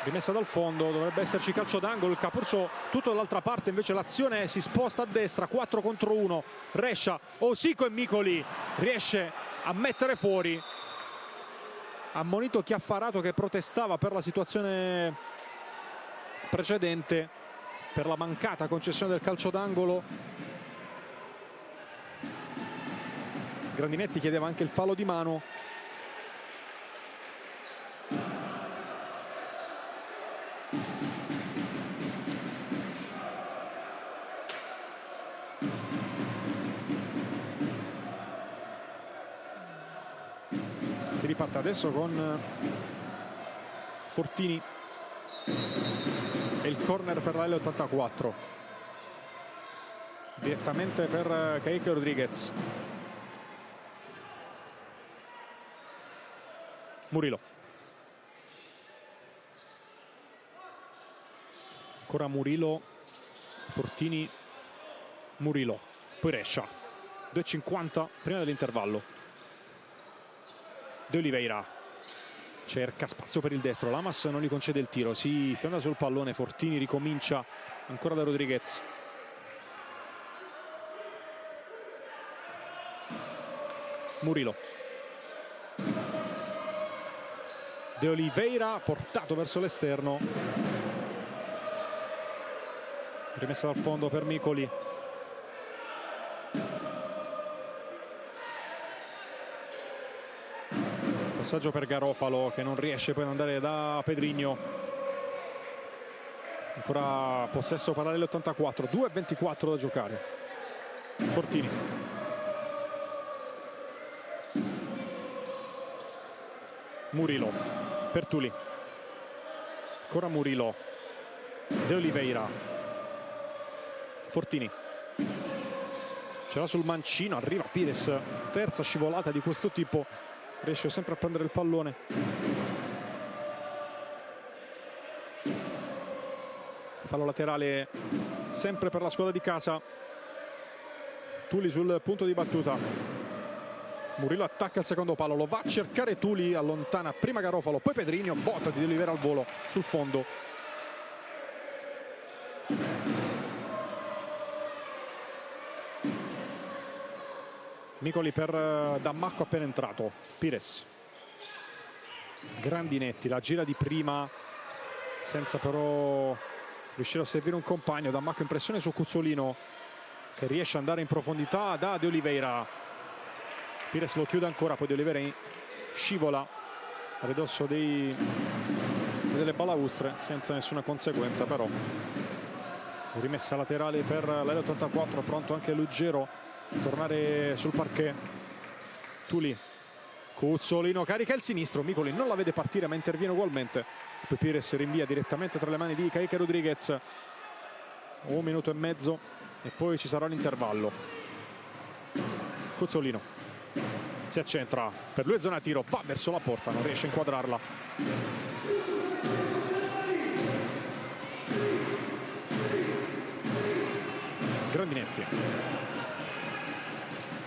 rimessa dal fondo, dovrebbe esserci calcio d'angolo, il Capurso tutto dall'altra parte, invece l'azione si sposta a destra, 4 contro 1, Rescia, Osico e Micoli riesce a mettere fuori, ammonito Chiaffarato che protestava per la situazione precedente, per la mancata concessione del calcio d'angolo. Grandinetti chiedeva anche il fallo di mano. Si riparte adesso con Fortini e il corner per la L84 direttamente per Keique Rodriguez. Murillo, ancora Murillo, Fortini, Murillo, poi Rescia, 2,50 prima dell'intervallo. De Oliveira cerca spazio per il destro, Lamas non gli concede il tiro, si fionda sul pallone, Fortini ricomincia ancora da Rodriguez. Murillo, De Oliveira portato verso l'esterno, rimessa dal fondo per Micoli. Passaggio per Garofalo che non riesce poi ad andare da Pedrinho. Ancora possesso parallelo 84, 2,24 da giocare. Fortini, Murillo per Tuli, ancora Murillo, De Oliveira, Fortini, ce l'ha sul mancino, arriva Pires, terza scivolata di questo tipo, riesce sempre a prendere il pallone. Fallo laterale sempre per la squadra di casa. Tuli sul punto di battuta. Murillo attacca il secondo palo, lo va a cercare Tuli, allontana prima Garofalo, poi Pedrinho, botta di De Oliveira al volo sul fondo. Micoli per Dammacco appena entrato. Pires, Grandinetti, la gira di prima senza però riuscire a servire un compagno. Dammacco in pressione su Cuzzolino che riesce ad andare in profondità da De Oliveira. Pires lo chiude ancora, poi De Oliveira scivola a ridosso delle balaustre senza nessuna conseguenza, però rimessa laterale per la L84, pronto anche Luggero a tornare sul parquet. Tuli Cuzzolino carica il sinistro, Micoli non la vede partire ma interviene ugualmente. Poi Pires rinvia direttamente tra le mani di Keke Rodriguez. 1 minuto e mezzo e poi ci sarà l'intervallo. Cuzzolino si accentra, per lui è zona tiro, va verso la porta, non riesce a inquadrarla. Grandinetti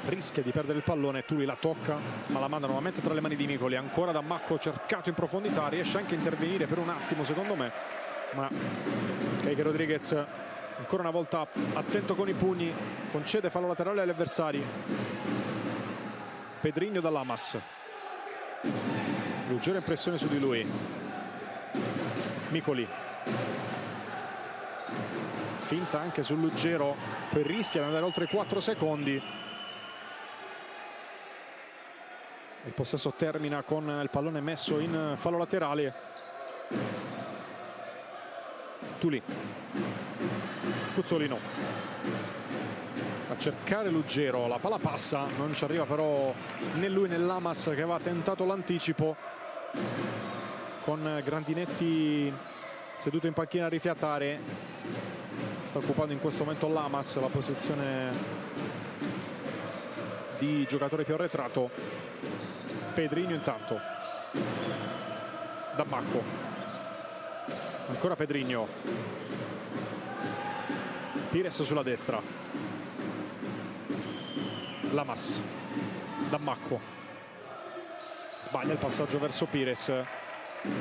rischia di perdere il pallone, Tuli la tocca ma la manda nuovamente tra le mani di Micoli, ancora da Macco, cercato in profondità, riesce anche a intervenire per un attimo secondo me, ma Keke Rodriguez ancora una volta attento con i pugni, concede fallo laterale agli avversari. Pedrinho da Lamas, leggera impressione su di lui. Micoli finta anche sul Luggero, poi rischia di andare oltre i 4 secondi. Il possesso termina con il pallone messo in fallo laterale. Tuli, Cuzzolino a cercare Luggero, la palla passa, non ci arriva però né lui né Lamas che aveva tentato l'anticipo, con Grandinetti seduto in panchina a rifiatare. Sta occupando in questo momento Lamas la posizione di giocatore più arretrato. Pedrinho intanto da Bacco, ancora Pedrinho, Pires sulla destra, Lamas da Macco, sbaglia il passaggio verso Pires,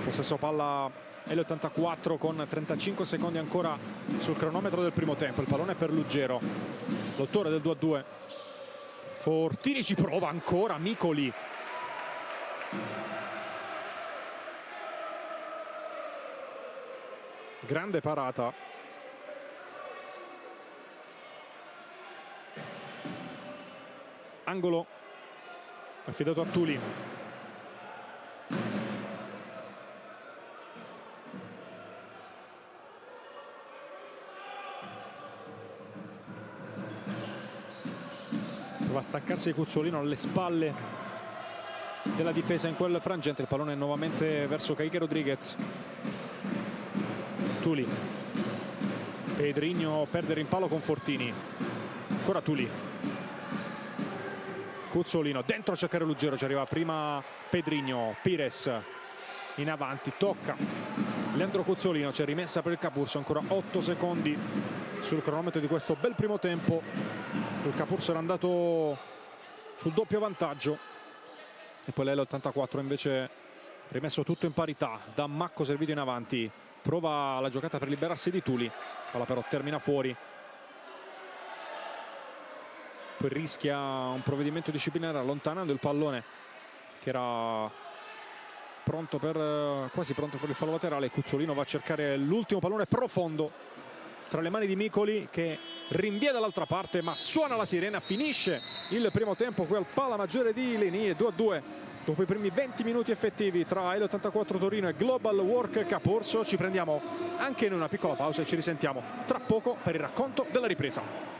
possesso palla L84 con 35 secondi ancora sul cronometro del primo tempo. Il pallone è per Luggero, l'autore del 2-2. Fortini ci prova ancora, Micoli. Grande parata. Angolo affidato a Tuli. Va a staccarsi Cuzzolino alle spalle della difesa in quel frangente. Il pallone nuovamente verso Keke Rodriguez. Tuli, Pedrinho perde il rimpallo con Fortini, ancora Tuli, Cuzzolino dentro a cercare Luggero, ci arriva prima Pedrinho, Pires in avanti, tocca Leandro Cuzzolino, c'è rimessa per il Capurso, ancora 8 secondi sul cronometro di questo bel primo tempo. Il Capurso era andato sul doppio vantaggio e poi l'L84 invece rimesso tutto in parità. Da Macco servito in avanti, prova la giocata per liberarsi di Tuli, palla però termina fuori, poi rischia un provvedimento disciplinare allontanando il pallone che era pronto per, quasi pronto per il fallo laterale. Cuzzolino va a cercare l'ultimo pallone profondo tra le mani di Micoli che rinvia dall'altra parte, ma suona la sirena, finisce il primo tempo qui al Pala Maggiore di Leni, 2-2 dopo i primi 20 minuti effettivi tra L84 Torino e Global Work Capurso. Ci prendiamo anche noi una piccola pausa e ci risentiamo tra poco per il racconto della ripresa.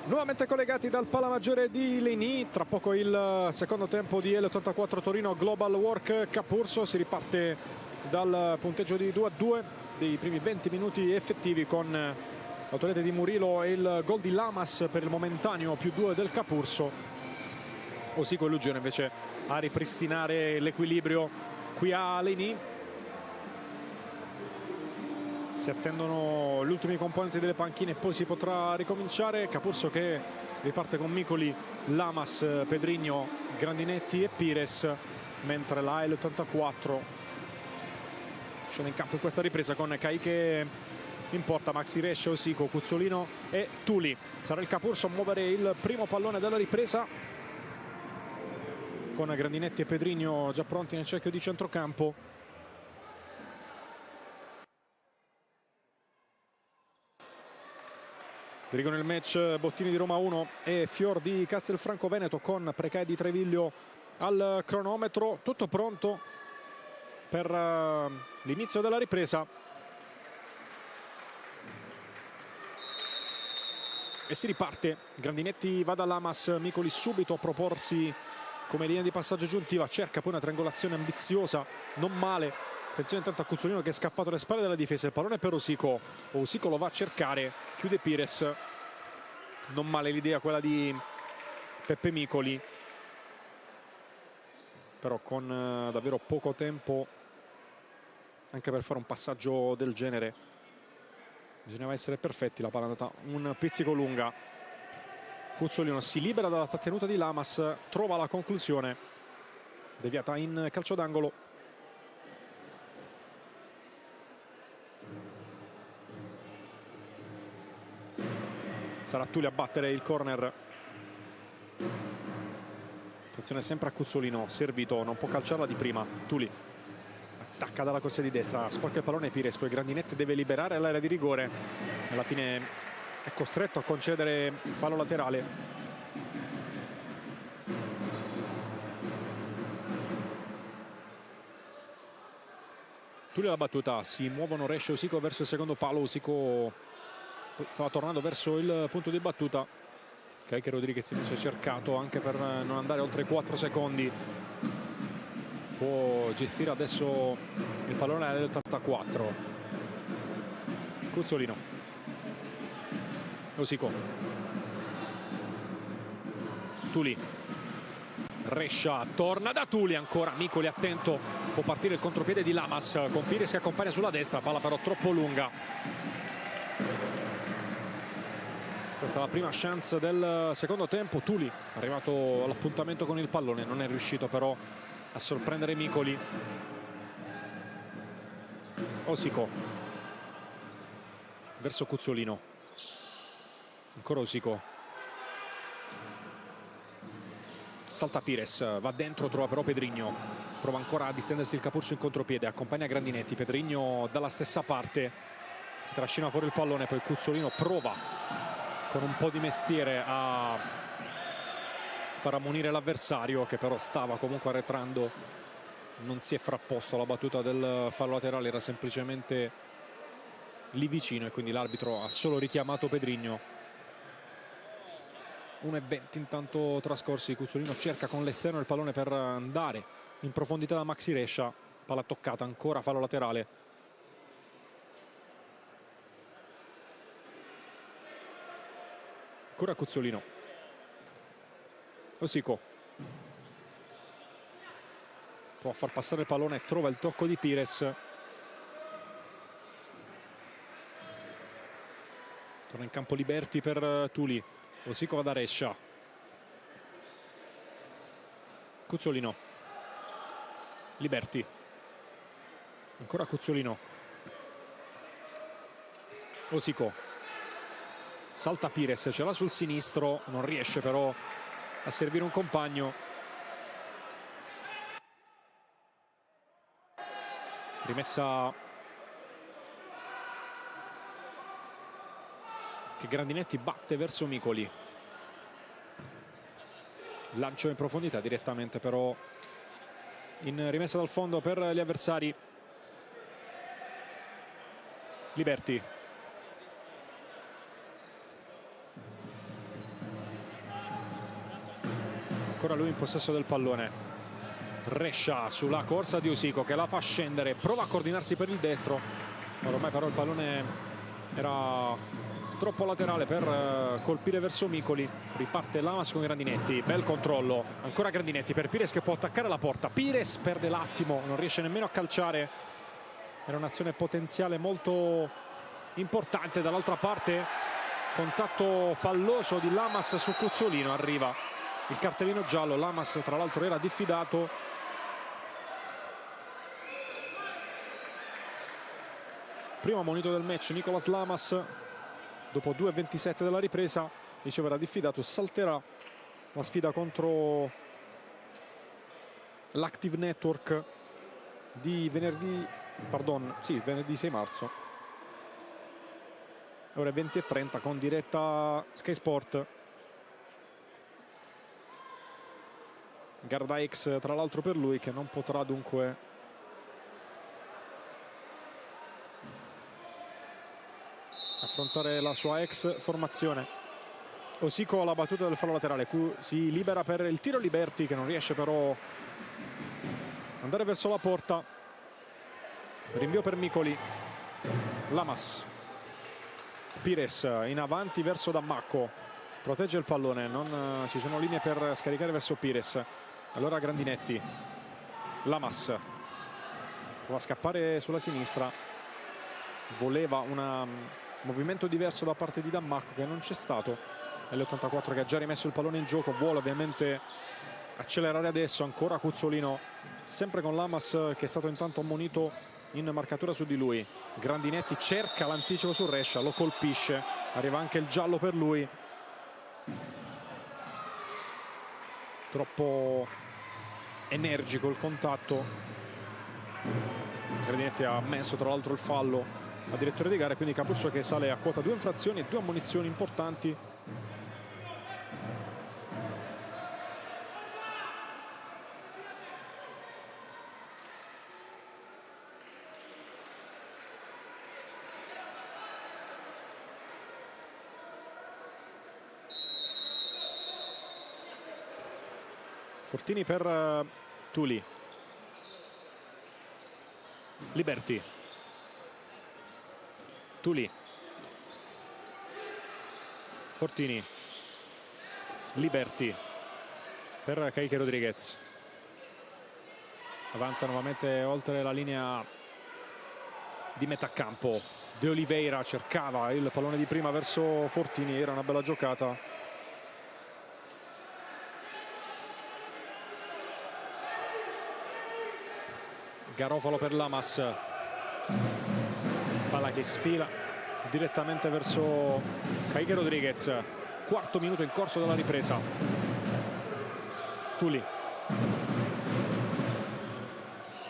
Nuovamente collegati dal Pala Maggiore di Leni, tra poco il secondo tempo di L84 Torino Global Work Capurso. Si riparte dal punteggio di 2-2 dei primi 20 minuti effettivi, con l'autorete di Murillo e il gol di Lamas per il momentaneo +2 del Capurso. Osico e Luggione invece a ripristinare l'equilibrio qui a Leni. Si attendono gli ultimi componenti delle panchine e poi si potrà ricominciare. Capurso che riparte con Micoli, Lamas, Pedrigno, Grandinetti e Pires, mentre la L84 scende in campo in questa ripresa con Caiche in porta, Maxi Resce, Osico, Cuzzolino e Tuli. Sarà il Capurso a muovere il primo pallone della ripresa, con Grandinetti e Pedrigno già pronti nel cerchio di centrocampo. Dirigono il match Bottini di Roma 1 e Fior di Castelfranco Veneto, con Precai di Treviglio al cronometro. Tutto pronto per l'inizio della ripresa. E si riparte. Grandinetti va da Lamas, Micoli subito a proporsi come linea di passaggio aggiuntiva. Cerca poi una triangolazione ambiziosa, non male. Attenzione intanto a Cuzzolino che è scappato alle spalle della difesa. Il pallone per Osico. Osico lo va a cercare, chiude Pires. Non male l'idea quella di Peppe Micoli, però con davvero poco tempo anche per fare un passaggio del genere. Bisognava essere perfetti. La palla è andata un pizzico lunga. Cuzzolino si libera dalla trattenuta di Lamas, trova la conclusione, deviata in calcio d'angolo. Sarà Tuli a battere il corner. Attenzione sempre a Cuzzolino, servito, non può calciarla di prima. Tuli attacca dalla corsia di destra, sporca il pallone Pires, poi Grandinetti deve liberare l'area di rigore. Alla fine è costretto a concedere fallo laterale. Tuli alla battuta, si muovono Resce e Osico verso il secondo palo. Osico stava tornando verso il punto di battuta. Caiche Rodriguez invece è cercato anche per non andare oltre 4 secondi. Può gestire adesso il pallone all'84. Cuzzolino, Osico, Tuli, Rescia, torna da Tuli ancora. Micoli attento, può partire il contropiede di Lamas con Pires che accompagna sulla destra, palla però troppo lunga. Questa è la prima chance del secondo tempo. Tuli arrivato all'appuntamento con il pallone, non è riuscito però a sorprendere Micoli. Osico verso Cuzzolino, ancora Osico, salta Pires, va dentro, trova però Pedrigno, prova ancora a distendersi il Capurso in contropiede, accompagna Grandinetti, Pedrigno dalla stessa parte, si trascina fuori il pallone, poi Cuzzolino prova con un po' di mestiere a far ammonire l'avversario, che però stava comunque arretrando, non si è frapposto alla battuta del fallo laterale, era semplicemente lì vicino e quindi l'arbitro ha solo richiamato Pedrigno. 1:20 intanto trascorsi. Cuzzolino cerca con l'esterno il pallone per andare in profondità da Maxi Rescia, palla toccata, ancora fallo laterale. Ancora Cuzzolino, Osico può far passare il pallone, trova il tocco di Pires, torna in campo Liberti per Tuli, Osico va da Rescia, Cuzzolino, Liberti, ancora Cuzzolino, Osico, salta Pires, ce l'ha sul sinistro, non riesce però a servire un compagno. Rimessa che Grandinetti batte verso Micoli. Lancio in profondità direttamente però in rimessa dal fondo per gli avversari. Liberti, ancora lui in possesso del pallone. Rescia sulla corsa di Usico che la fa scendere, prova a coordinarsi per il destro, ormai però il pallone era troppo laterale per colpire verso Micoli. Riparte Lamas con Grandinetti, bel controllo, ancora Grandinetti per Pires che può attaccare la porta. Pires perde l'attimo, non riesce nemmeno a calciare, era un'azione potenziale molto importante. Dall'altra parte contatto falloso di Lamas su Cuzzolino, arriva il cartellino giallo. Lamas tra l'altro era diffidato. Primo ammonito del match Nicolas Lamas dopo 2:27 della ripresa, dicevo era diffidato, salterà la sfida contro l'Active Network di venerdì 6 marzo ore 20:30 con diretta Sky Sport. Garda X tra l'altro per lui, che non potrà dunque affrontare la sua ex formazione. Usico alla battuta del fallo laterale, si libera per il tiro Liberti che non riesce però ad andare verso la porta. Rinvio per Micoli. Lamas, Pires in avanti verso Dammacco, protegge il pallone, non ci sono linee per scaricare verso Pires. Allora Grandinetti, Lamas prova a scappare sulla sinistra, voleva un movimento diverso da parte di Dammacco che non c'è stato. L'84 che ha già rimesso il pallone in gioco, vuole ovviamente accelerare adesso. Ancora Cuzzolino, sempre con Lamas che è stato intanto ammonito in marcatura su di lui. Grandinetti cerca l'anticipo su Rescia, lo colpisce, arriva anche il giallo per lui. Troppo energico il contatto. Grandinetti ha ammesso tra l'altro il fallo al direttore di gara, quindi Capurso che sale a quota 2 infrazioni e 2 ammonizioni importanti. Fortini per Tuli. Liberti. Tuli. Fortini. Liberti per Kike Rodriguez. Avanza nuovamente oltre la linea di metà campo. De Oliveira cercava il pallone di prima verso Fortini, era una bella giocata. Garofalo per Lamas, palla che sfila direttamente verso Kike Rodriguez. Quarto minuto in corso della ripresa. Tuli.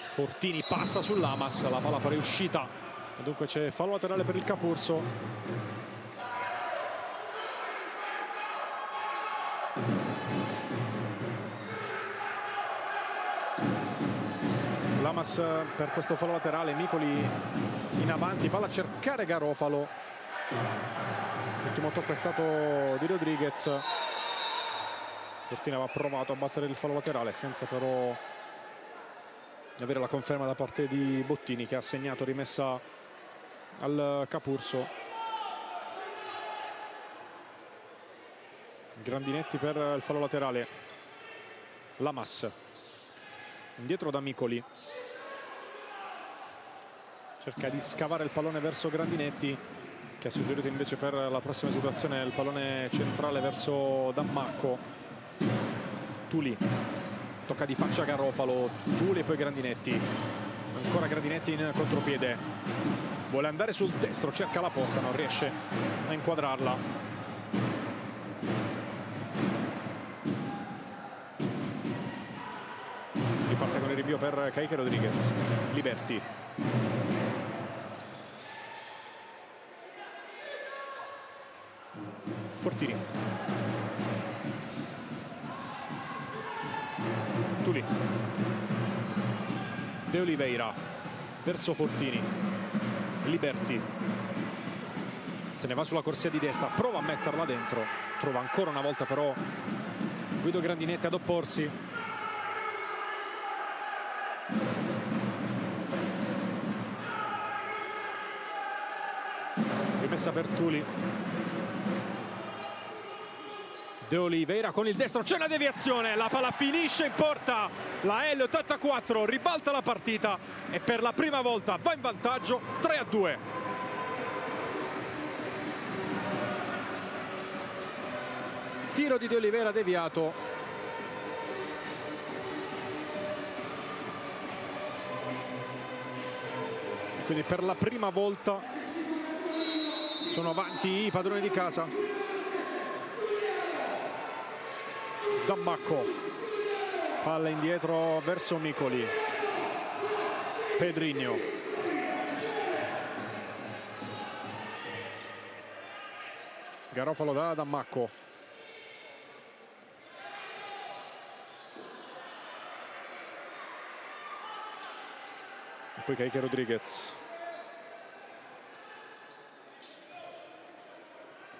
Fortini passa su Lamas, la palla pare uscita, dunque c'è fallo laterale per il Capurso. Lamas per questo fallo laterale, Micoli in avanti, palla a cercare Garofalo. L'ultimo tocco è stato di Rodriguez. Fortini aveva provato a battere il fallo laterale senza però avere la conferma da parte di Bottini, che ha segnato rimessa al Capurso. Grandinetti per il fallo laterale. Lamas indietro da Micoli, cerca di scavare il pallone verso Grandinetti, che ha suggerito invece per la prossima situazione il pallone centrale verso Dammacco. Tuli, tocca di faccia Garofalo. Tuli e poi Grandinetti, ancora Grandinetti in contropiede, vuole andare sul destro, cerca la porta, non riesce a inquadrarla. Riparte con il rinvio per Kike Rodriguez. Liberti. Fortini. Tuli. De Oliveira verso Fortini. Liberti. Se ne va sulla corsia di destra, prova a metterla dentro, trova ancora una volta però Guido Grandinetti ad opporsi. Rimessa per Tuli. De Oliveira con il destro, c'è una deviazione, la palla finisce in porta, la L84 ribalta la partita e per la prima volta va in vantaggio 3-2. Tiro di De Oliveira deviato. Quindi per la prima volta sono avanti i padroni di casa. Dammacco, palla indietro verso Micoli. Pedrinho. Garofalo da Dammacco. E poi Kike Rodriguez.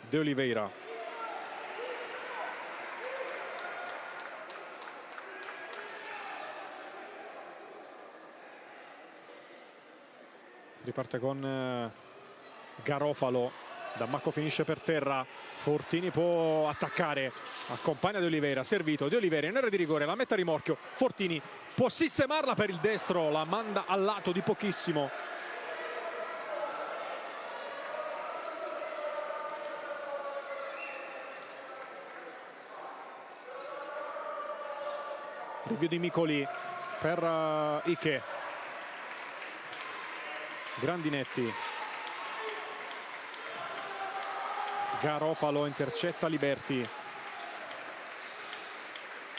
De Oliveira. Riparte con Garofalo. Dammacco finisce per terra. Fortini può attaccare. Accompagna De Oliveira. Servito. De Oliveira in area di rigore. La mette a rimorchio. Fortini può sistemarla per il destro. La manda al lato di pochissimo. Rivio di Micoli per Ike. Grandinetti. Garofalo intercetta Liberti.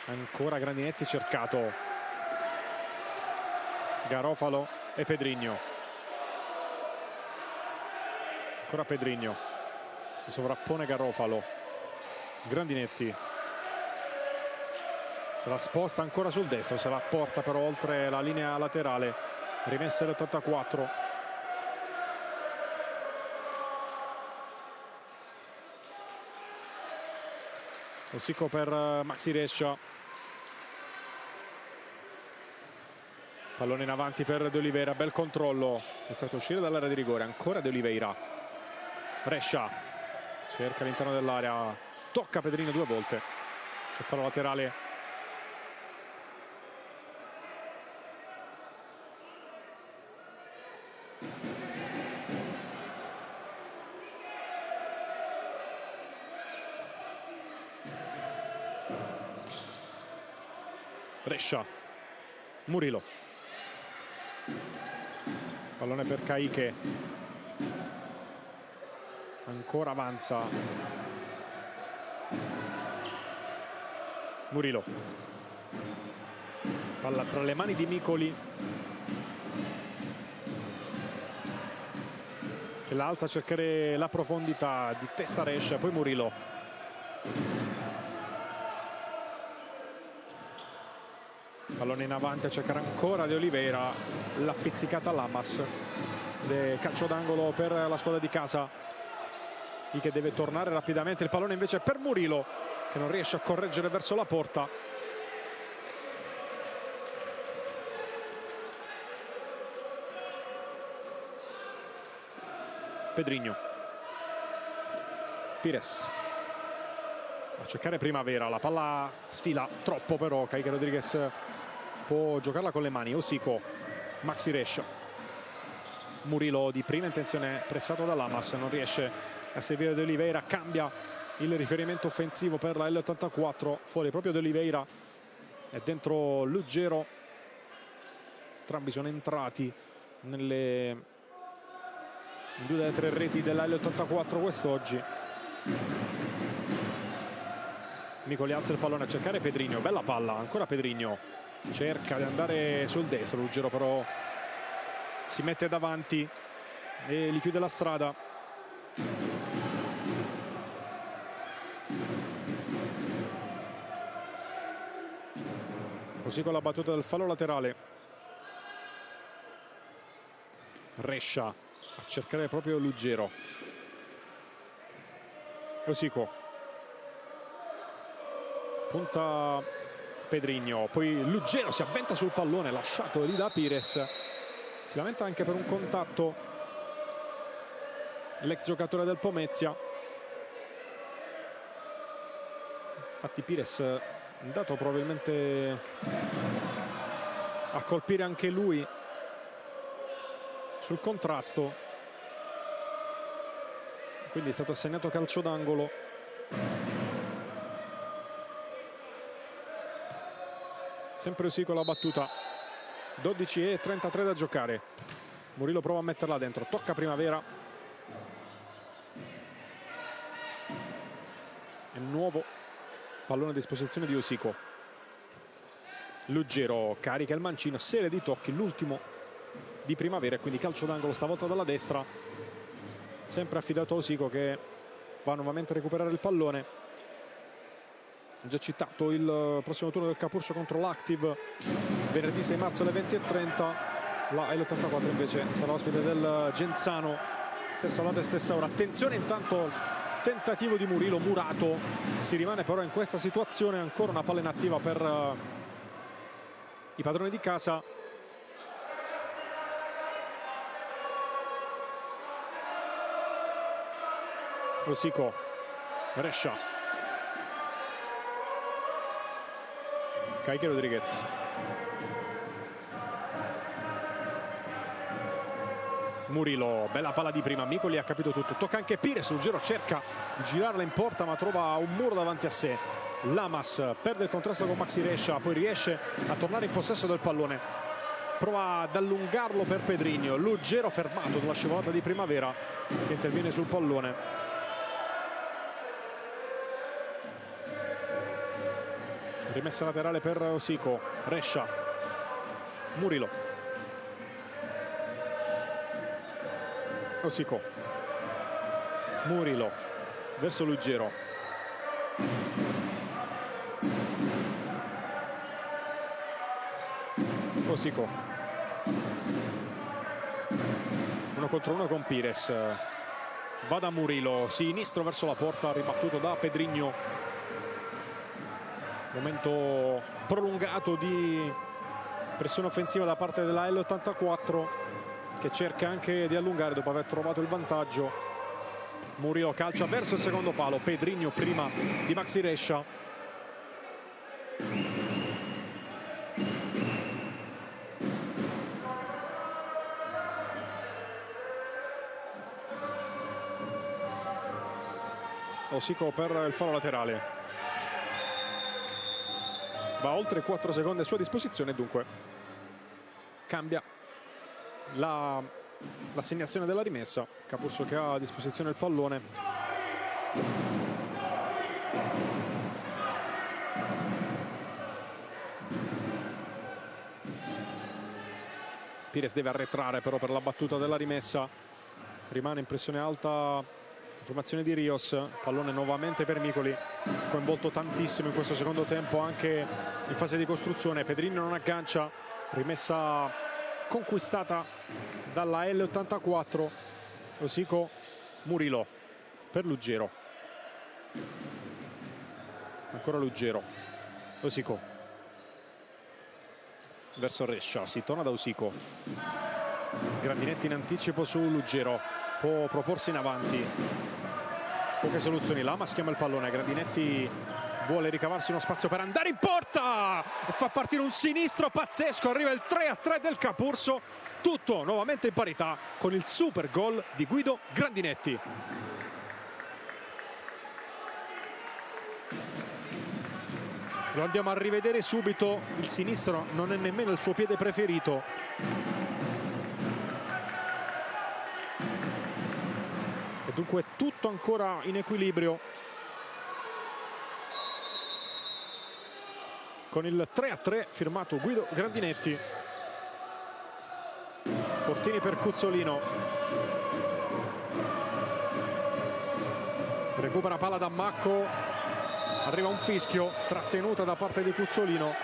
Ancora Grandinetti cercato. Garofalo e Pedrinho. Ancora Pedrinho. Si sovrappone Garofalo. Grandinetti. Se la sposta ancora sul destro, se la porta però oltre la linea laterale. Rimessa l'84. Osico per Maxi Rescia. Pallone in avanti per De Oliveira, bel controllo. È stato uscire dall'area di rigore, ancora De Oliveira. Rescia cerca all'interno dell'area, tocca Pedrinho due volte. C'è fallo laterale. Rescia. Murilo. Pallone per Kike. Ancora avanza Murilo. Palla tra le mani di Micoli, che la alza a cercare la profondità. Di testa Rescia, poi Murilo. Pallone in avanti a cercare ancora De Oliveira. La pizzicata Lamas. Calcio d'angolo per la squadra di casa. Che deve tornare rapidamente. Il pallone invece per Murilo, che non riesce a correggere verso la porta. Pedrinho. Pires a cercare Primavera. La palla sfila troppo però. Kike Rodriguez può giocarla con le mani. Osico. Maxi Rescia. Murilo di prima intenzione pressato da Lamas, non riesce a servire De Oliveira. Cambia il riferimento offensivo per la L84. Fuori proprio De Oliveira e dentro Luggero. Entrambi sono entrati in due delle tre reti della L84 quest'oggi. Micoli alza il pallone a cercare Pedrinho. Bella palla, ancora Pedrinho. Cerca di andare sul destro. Luggero però si mette davanti e gli chiude la strada. Così con la battuta del fallo laterale. Rescia a cercare proprio Luggero. Osico. punta Pedrinho, poi Lugero si avventa sul pallone lasciato lì da Pires, si lamenta anche per un contatto l'ex giocatore del Pomezia. Infatti Pires è andato probabilmente a colpire anche lui sul contrasto, quindi è stato assegnato calcio d'angolo. Sempre così con la battuta, 12:33 da giocare. Murillo prova a metterla dentro, tocca Primavera. E nuovo pallone a disposizione di Osico. Luggero carica il mancino, serie di tocchi, l'ultimo di Primavera, quindi calcio d'angolo stavolta dalla destra, sempre affidato a Osico che va nuovamente a recuperare il pallone. Già citato il prossimo turno del Capurso contro l'Active venerdì 6 marzo alle 20:30. La L84 invece sarà ospite del Genzano, stessa data e stessa ora. Attenzione intanto, tentativo di Murillo murato, si rimane però in questa situazione, ancora una palla inattiva per i padroni di casa. Osico, Rescia, Kaique Rodriguez, Murillo, bella palla di prima, Micoli ha capito tutto, tocca anche Pires, Ruggero cerca di girarla in porta ma trova un muro davanti a sé. Lamas perde il contrasto con Maxi Rescia, poi riesce a tornare in possesso del pallone, prova ad allungarlo per Pedrinho. Ruggero fermato dalla scivolata di Primavera che interviene sul pallone. Rimessa laterale per Osico, Rescia, Murillo, Osico, Murillo verso Ruggero, Osico, 1 contro 1 con Pires, va da Murillo, sinistro verso la porta, ribattuto da Pedrinho. Momento prolungato di pressione offensiva da parte della L84 che cerca anche di allungare dopo aver trovato il vantaggio. Murillo calcia verso il secondo palo, Pedrinho prima di Maxi Rescia. Osico per il fallo laterale. Va oltre 4 secondi a sua disposizione, dunque cambia l'assegnazione della rimessa. Capurso che ha a disposizione il pallone. Pires deve arretrare però per la battuta della rimessa. Rimane in pressione alta formazione di Rios, pallone nuovamente per Micoli, coinvolto tantissimo in questo secondo tempo anche in fase di costruzione. Pedrinho non aggancia, rimessa conquistata dalla L84. Osico, Murillo per Ruggero, ancora Ruggero, Osico verso Rescia, si torna da Osico, Grandinetti in anticipo su Ruggero, può proporsi in avanti, poche soluzioni. Lamas chiama il pallone, Grandinetti vuole ricavarsi uno spazio per andare in porta e fa partire un sinistro pazzesco. Arriva il 3-3 del Capurso, tutto nuovamente in parità con il super gol di Guido Grandinetti. Lo andiamo a rivedere subito, il sinistro non è nemmeno il suo piede preferito. E dunque tutto ancora in equilibrio con il 3-3 firmato Guido Grandinetti. Fortini per Cuzzolino, recupera palla da Macco, arriva un fischio, trattenuta da parte di Cuzzolino.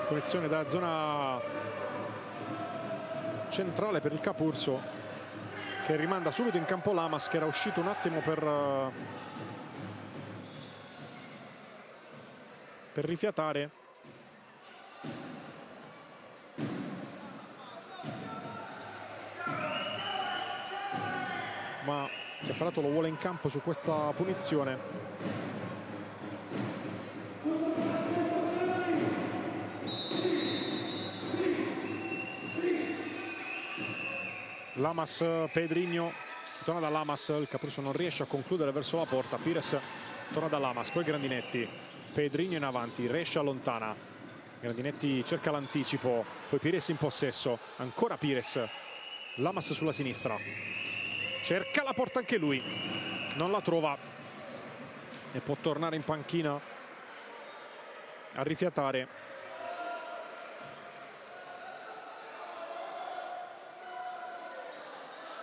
Punizione da zona centrale per il Capurso. che rimanda subito in campo Lamas, che era uscito un attimo per rifiatare. Ma Cefalato lo vuole in campo su questa punizione. Lamas, Pedrinho, si torna da Lamas, il Capurso non riesce a concludere verso la porta, Pires torna da Lamas, poi Grandinetti, Pedrinho in avanti, Rescia allontana, Grandinetti cerca l'anticipo, poi Pires in possesso, ancora Pires, Lamas sulla sinistra, cerca la porta anche lui, non la trova e può tornare in panchina a rifiatare.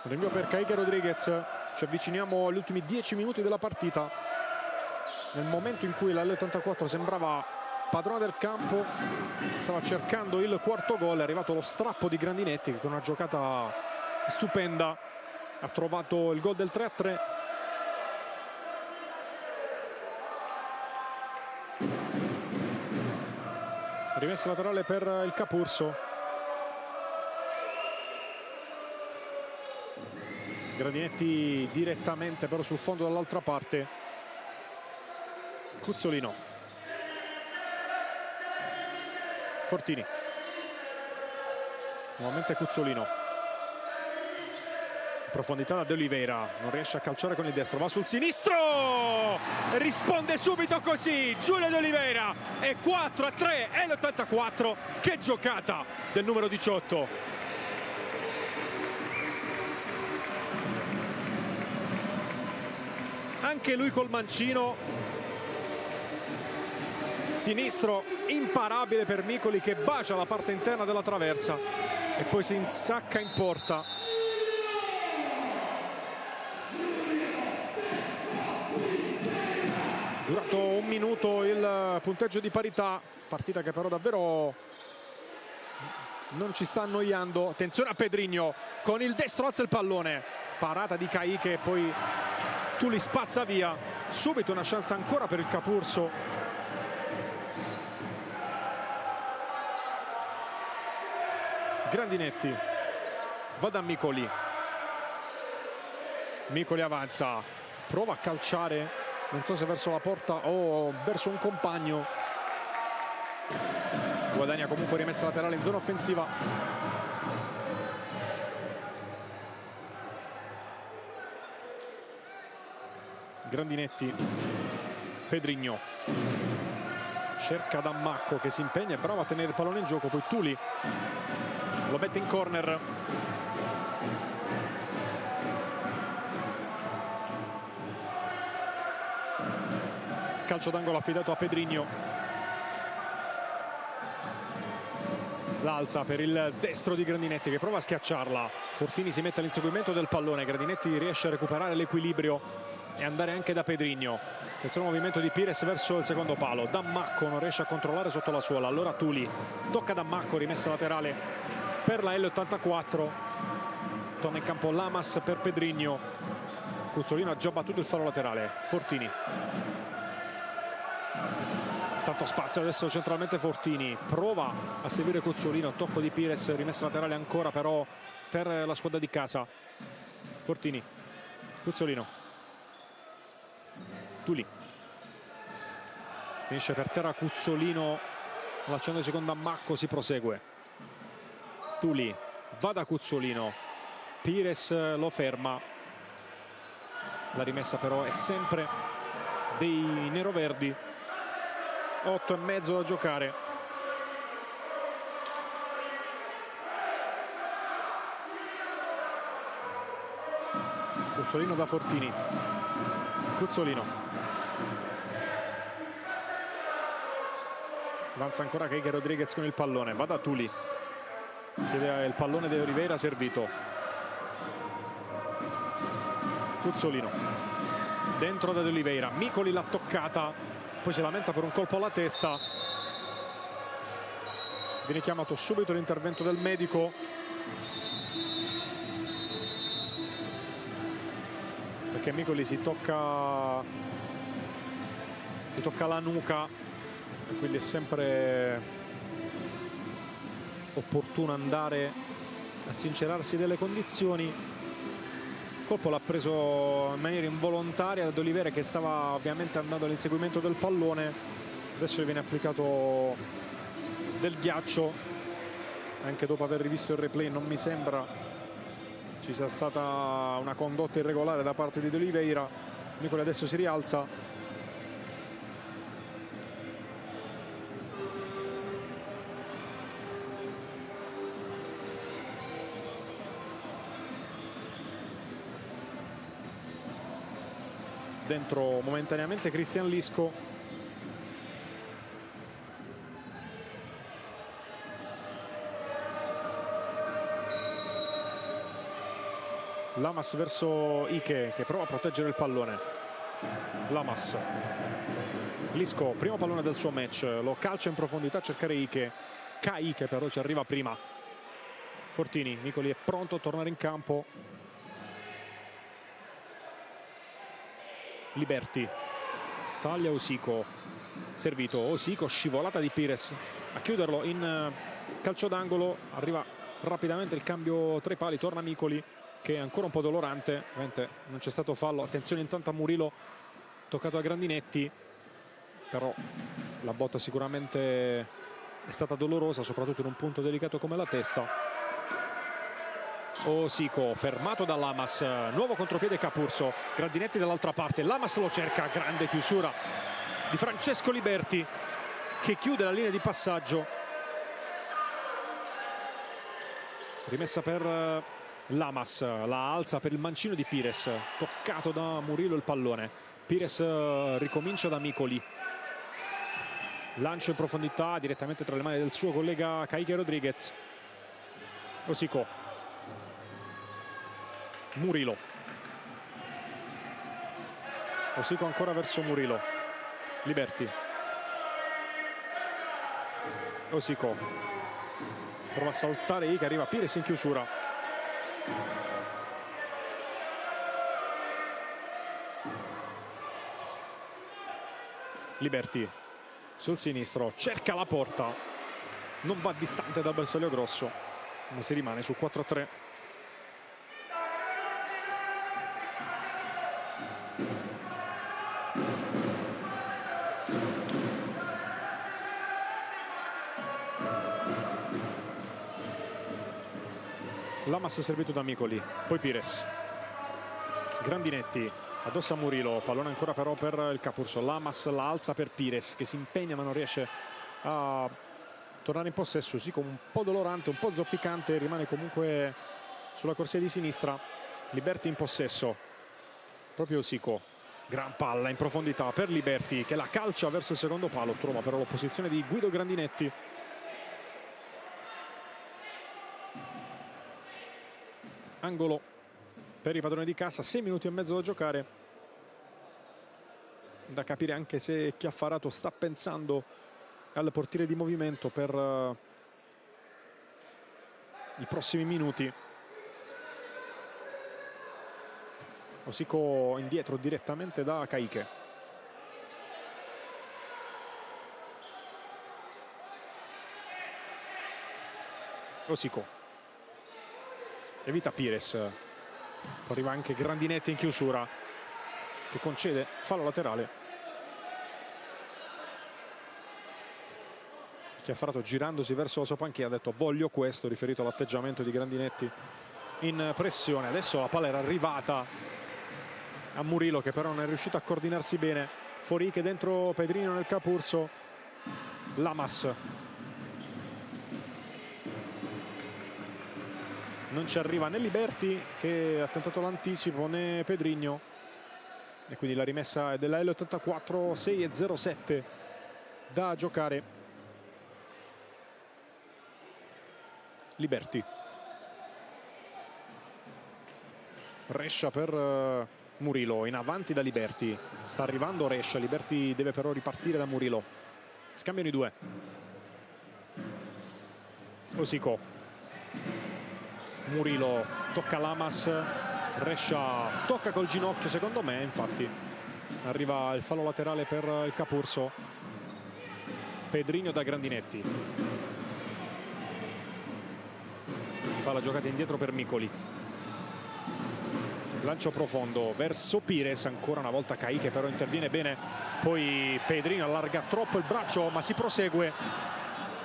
Rinvio per Kaique Rodriguez, ci avviciniamo agli ultimi 10 minuti della partita, nel momento in cui la L84 sembrava padrona del campo, stava cercando il quarto gol, è arrivato lo strappo di Grandinetti che con una giocata stupenda ha trovato il gol del 3-3. Rimessa laterale per il Capurso. Grandinetti direttamente però sul fondo dall'altra parte. Cuzzolino, Fortini, nuovamente Cuzzolino, profondità da De Oliveira, non riesce a calciare con il destro, va sul sinistro, risponde subito così Giulio De Oliveira, e 4-3 è l'84. Che giocata del numero 18. Anche lui col mancino sinistro imparabile per Micoli, che bacia la parte interna della traversa e poi si insacca in porta. Durato un minuto il punteggio di parità, partita che però davvero non ci sta annoiando. Attenzione a Pedrinho, con il destro alza il pallone, parata di Kaique, poi Tuli spazza via. Subito una chance ancora per il Capurso. Grandinetti va da Micoli, Micoli avanza, prova a calciare, non so se verso la porta o verso un compagno, guadagna comunque rimessa laterale in zona offensiva. Grandinetti, Pedrinho cerca Dammacco che si impegna, è bravo a tenere il pallone in gioco, poi Tuli lo mette in corner. Calcio d'angolo affidato a Pedrinho, l'alza per il destro di Grandinetti che prova a schiacciarla. Fortini si mette all'inseguimento del pallone, Grandinetti riesce a recuperare l'equilibrio e andare anche da Pedrinho. Questo movimento di Pires verso il secondo palo, Dammacco non riesce a controllare sotto la suola, allora Tuli tocca Dammacco, rimessa laterale per la L84. Torna in campo Lamas per Pedrinho, Cuzzolino ha già battuto il fallo laterale. Fortini, tanto spazio adesso centralmente Fortini, prova a seguire Cuzzolino, tocco di Pires, rimessa laterale ancora però per la squadra di casa. Fortini, Cuzzolino, Tuli, finisce per terra Cuzzolino, allacciando di seconda Dammacco, si prosegue. Tuli va da Cuzzolino, Pires lo ferma, la rimessa però è sempre dei neroverdi. 8,5 da giocare. Cuzzolino da Fortini, Cuzzolino avanza ancora Kaique Rodriguez con il pallone, va da Tuli, chiede il pallone De Oliveira servito. Cuzzolino dentro da De Oliveira, Micoli l'ha toccata, poi si lamenta per un colpo alla testa, viene chiamato subito l'intervento del medico. perché Micoli si tocca la nuca e quindi è sempre opportuno andare a sincerarsi delle condizioni. Il colpo l'ha preso in maniera involontaria da D'Oliveira, che stava ovviamente andando all'inseguimento del pallone. Adesso gli viene applicato del ghiaccio. Anche dopo aver rivisto il replay non mi sembra ci sia stata una condotta irregolare da parte di D'Oliveira. Micoli adesso si rialza. Dentro momentaneamente Cristian Lisco. Lamas verso Ike, che prova a proteggere il pallone. Lamas. Lisco, primo pallone del suo match, lo calcia in profondità a cercare Ike. Ike però ci arriva prima. Fortini, Micoli è pronto a tornare in campo. Liberti, taglia Osico, servito Osico, scivolata di Pires a chiuderlo in calcio d'angolo. Arriva rapidamente il cambio tra i pali, torna Micoli che è ancora un po' dolorante, ovviamente non c'è stato fallo. Attenzione intanto a Murillo, toccato a Grandinetti, però la botta sicuramente è stata dolorosa, soprattutto in un punto delicato come la testa. Osico fermato da Lamas, nuovo contropiede Capurso, Grandinetti dall'altra parte, Lamas lo cerca, grande chiusura di Francesco Liberti che chiude la linea di passaggio. Rimessa per Lamas, la alza per il mancino di Pires, toccato da Murillo il pallone. Pires ricomincia da Micoli, lancio in profondità direttamente tra le mani del suo collega Kaique Rodriguez. Osico, Murillo, Osico ancora verso Murillo, Liberti, Osico prova a saltare Ike, arriva Pires in chiusura. Liberti sul sinistro, cerca la porta, non va distante dal bersaglio grosso, ma si rimane sul 4-3. Lamas servito da Micoli, poi Pires, Grandinetti addosso a Murillo, pallone ancora però per il Capurso. Lamas la alza per Pires che si impegna ma non riesce a tornare in possesso. Sì, con un po' dolorante, un po' zoppicante, rimane comunque sulla corsia di sinistra. Liberti in possesso, proprio Osico, gran palla in profondità per Liberti che la calcia verso il secondo palo, trova però l'opposizione di Guido Grandinetti. Angolo per i padroni di casa, 6 minuti e mezzo da giocare. Da capire anche se Chiaffarato sta pensando al portiere di movimento per i prossimi minuti. Osico indietro direttamente da Kaique. Osico evita Pires, poi arriva anche Grandinetti in chiusura che concede fallo laterale. Chiaffarato girandosi verso la sua panchina ha detto voglio questo, riferito all'atteggiamento di Grandinetti in pressione. Adesso la palla era arrivata a Murillo che però non è riuscito a coordinarsi bene. Fuori che dentro Pedrino nel Capurso. Lamas non ci arriva né Liberti che ha tentato l'anticipo né Pedrigno e quindi la rimessa è della L84. 6:07 da giocare. Liberti, Rescia per Murillo, in avanti da Liberti, sta arrivando Rescia, Liberti deve però ripartire da Murillo, scambiano i due. Osico, Murillo tocca Lamas, Rescia tocca col ginocchio, secondo me, infatti arriva il fallo laterale per il Capurso. Pedrinho da Grandinetti, palla giocata indietro per Micoli, lancio profondo verso Pires, ancora una volta Caí, che però interviene bene, poi Pedrinho allarga troppo il braccio ma si prosegue,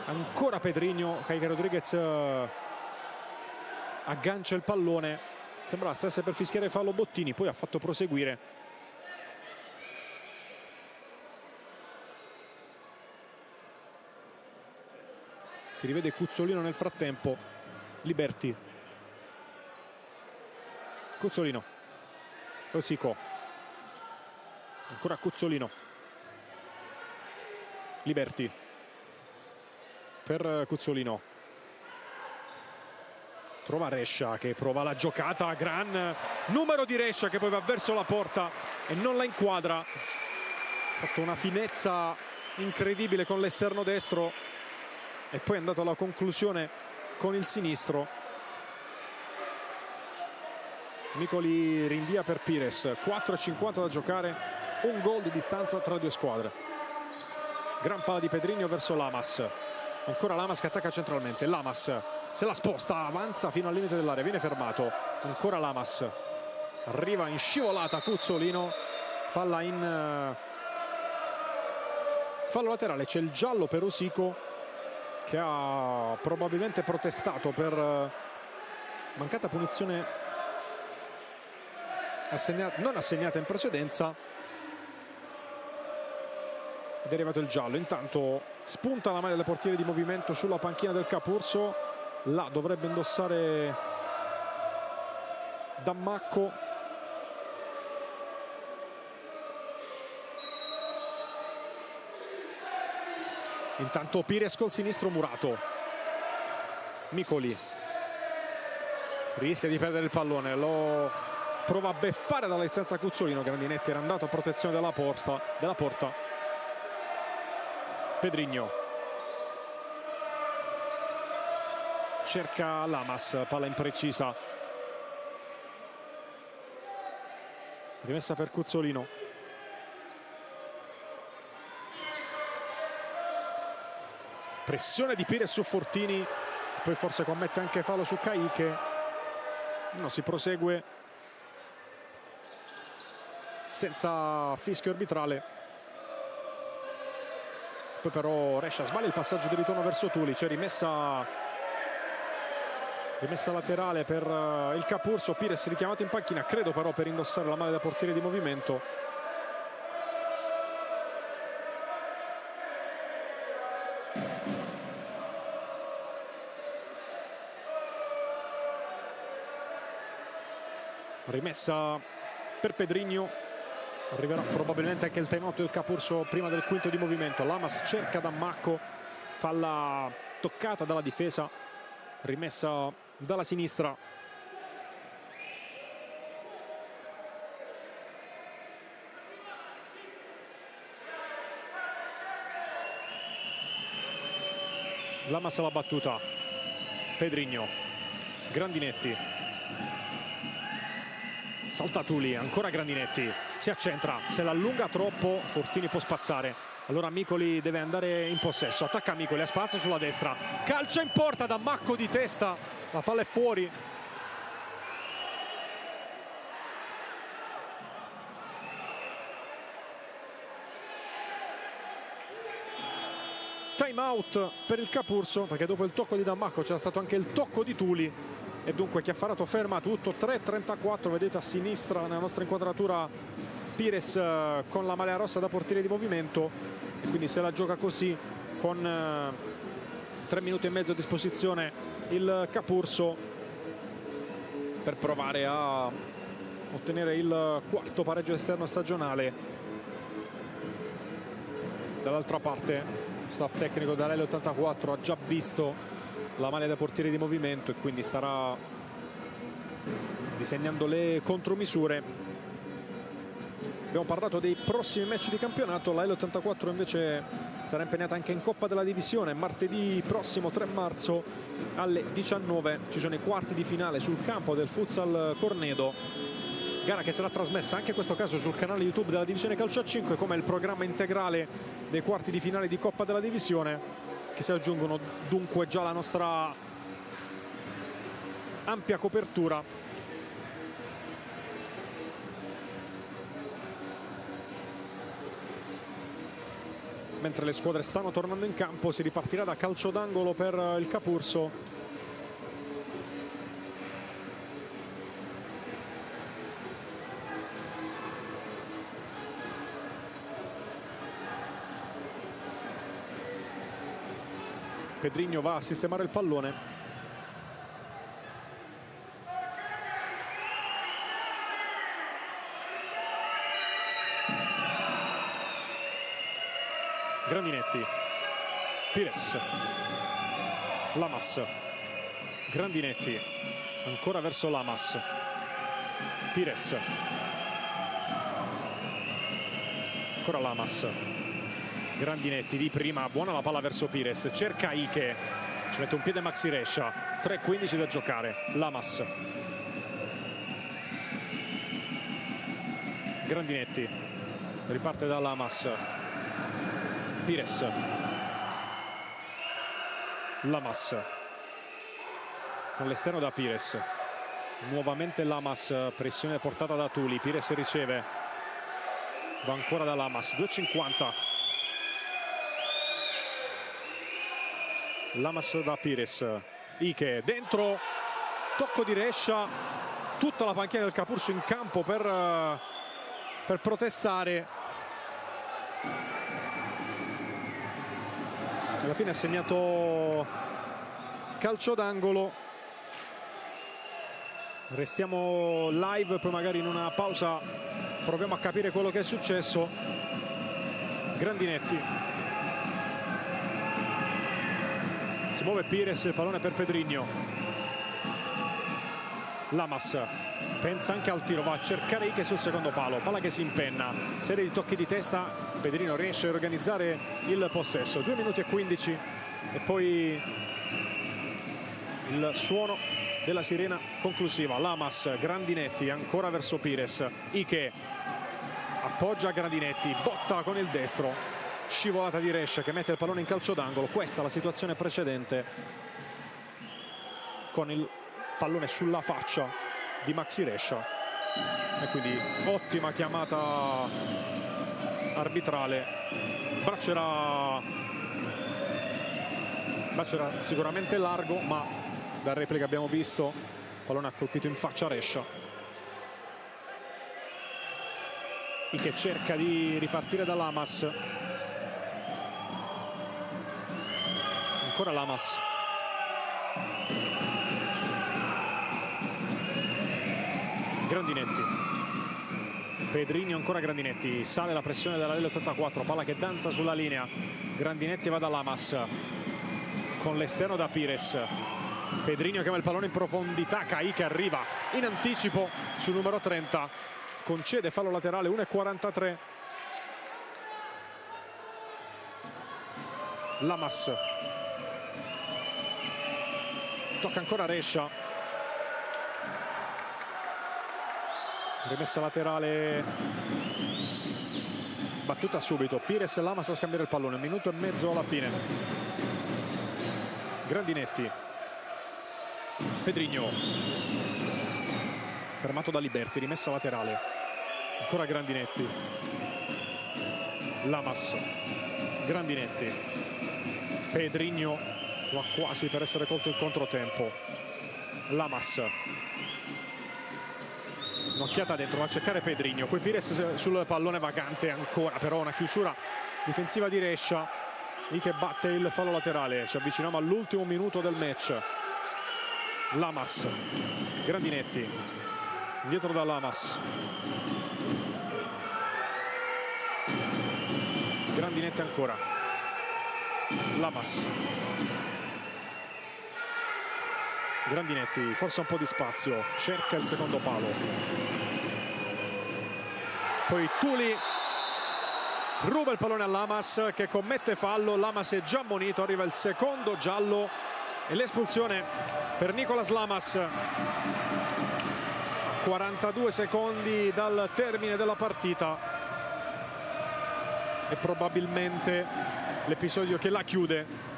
ancora Pedrinho, Caí Rodriguez aggancia il pallone, sembrava stesse per fischiare fallo Bottini, poi ha fatto proseguire. Si rivede Cuzzolino nel frattempo. Liberti, Cuzzolino, Rosico, ancora Cuzzolino, Liberti per Cuzzolino, trova Rescia che prova la giocata, gran numero di Rescia che poi va verso la porta e non la inquadra. Ha fatto una finezza incredibile con l'esterno destro e poi è andato alla conclusione con il sinistro. Micoli rinvia per Pires, 4:50 da giocare, un gol di distanza tra le due squadre. Gran palla di Pedrinho verso Lamas, ancora Lamas che attacca centralmente, Lamas se la sposta, avanza fino al limite dell'area, viene fermato, ancora Lamas, arriva in scivolata Cuzzolino, palla in fallo laterale, c'è il giallo per Rosico che ha probabilmente protestato per mancata punizione non assegnata in precedenza, ed è arrivato il giallo. Intanto spunta la maglia del portiere di movimento sulla panchina del Capurso, là dovrebbe indossare Dammacco. Intanto Pires col sinistro, Murato, Micoli rischia di perdere il pallone, lo prova a beffare dalla distanza Cuzzolino, Grandinetti era andato a protezione della porta. Pedrinho cerca Lamas, palla imprecisa, rimessa per Cuzzolino, pressione di Pires su Fortini, poi forse commette anche fallo su Caí, che no, si prosegue senza fischio arbitrale. Poi però Rescia sbaglia il passaggio di ritorno verso Tuli, c'è rimessa laterale per il Capurso. Pires richiamato in panchina, credo però per indossare la maglia da portiere di movimento. Rimessa per Pedrinho, arriverà probabilmente anche il time out del Capurso prima del quinto di movimento. Lamas cerca Dammacco, palla toccata dalla difesa, rimessa dalla sinistra. Lamas alla battuta, Pedrinho, Grandinetti, salta Tuli, ancora Grandinetti, si accentra, se l'allunga troppo Fortini può spazzare, allora Micoli deve andare in possesso, attacca Micoli a spazio sulla destra, calcio in porta da Dammacco di testa, la palla è fuori. Time out per il Capurso, perché dopo il tocco di Dammacco c'era stato anche il tocco di Tuli e dunque Chiaffarato ferma tutto. 3:34, vedete a sinistra nella nostra inquadratura Pires con la maglia rossa da portiere di movimento, e quindi se la gioca così con 3 minuti e mezzo a disposizione il Capurso per provare a ottenere il quarto pareggio esterno stagionale. Dall'altra parte staff tecnico dall'L84 ha già visto la maglia da portiere di movimento e quindi starà disegnando le contromisure. Abbiamo parlato dei prossimi match di campionato. La L84 invece sarà impegnata anche in Coppa della Divisione. Martedì prossimo 3 marzo alle 19 ci sono i quarti di finale sul campo del Futsal Cornedo, gara che sarà trasmessa anche in questo caso sul canale YouTube della Divisione Calcio a 5, come il programma integrale dei quarti di finale di Coppa della Divisione, che si aggiungono dunque già alla nostra ampia copertura. Mentre le squadre stanno tornando in campo, si ripartirà da calcio d'angolo per il Capurso. Pedrigno va a sistemare il pallone. Grandinetti, Pires, Lamas, Grandinetti, ancora verso Lamas, Pires, ancora Lamas, Grandinetti di prima, buona la palla verso Pires, cerca Ike, ci mette un piede Maxi Rescia, 3:15 da giocare, Lamas, Grandinetti, riparte da Lamas, Pires, Lamas, con l'esterno da Pires, nuovamente Lamas, pressione portata da Tuli, Pires riceve, va ancora da Lamas, 2:50. Lamas da Pires, Ike dentro, tocco di Rescia, tutta la panchina del Capurso in campo per protestare. Alla fine ha segnato calcio d'angolo. Restiamo live, poi magari in una pausa proviamo a capire quello che è successo. Grandinetti, si muove Pires, il pallone per Pedrigno. Lamas pensa anche al tiro, va a cercare Ike sul secondo palo, palla che si impenna, serie di tocchi di testa, Pedrigno riesce a organizzare il possesso. 2:15 e poi il suono della sirena conclusiva. Lamas, Grandinetti ancora verso Pires, Ike appoggia Grandinetti, botta con il destro, scivolata di Rescia che mette il pallone in calcio d'angolo. Questa è la situazione precedente, con il pallone sulla faccia di Maxi Rescia, e quindi ottima chiamata arbitrale. Braccio era sicuramente largo, ma dal replay che abbiamo visto il pallone ha colpito in faccia Rescia, che cerca di ripartire da Lamas. Ancora Lamas, Grandinetti, Pedrigno, ancora Grandinetti, sale la pressione della L84, palla che danza sulla linea, Grandinetti va da Lamas con l'esterno da Pires, Pedrigno chiama il pallone in profondità, Caì che arriva in anticipo sul numero 30, concede fallo laterale, 1:43. Lamas, tocca ancora Rescia, rimessa laterale battuta subito, Pires e Lamas a scambiare il pallone, 1 minuto e mezzo alla fine. Grandinetti, Pedrigno fermato da Liberti, rimessa laterale, ancora Grandinetti, Lamas, Grandinetti, Pedrigno va quasi per essere colto in controtempo, Lamas, un'occhiata dentro, va a cercare Pedrigno, poi Pires sul pallone vagante ancora, però una chiusura difensiva di Rescia, lì che batte il fallo laterale. Ci avviciniamo all'ultimo minuto del match. Lamas, Grandinetti, indietro da Lamas, Grandinetti ancora, Lamas, Grandinetti, forse un po' di spazio, cerca il secondo palo, poi Tuli ruba il pallone a Lamas che commette fallo. Lamas è già ammonito, arriva il secondo giallo e l'espulsione per Nicolas Lamas. 42 secondi dal termine della partita e probabilmente l'episodio che la chiude.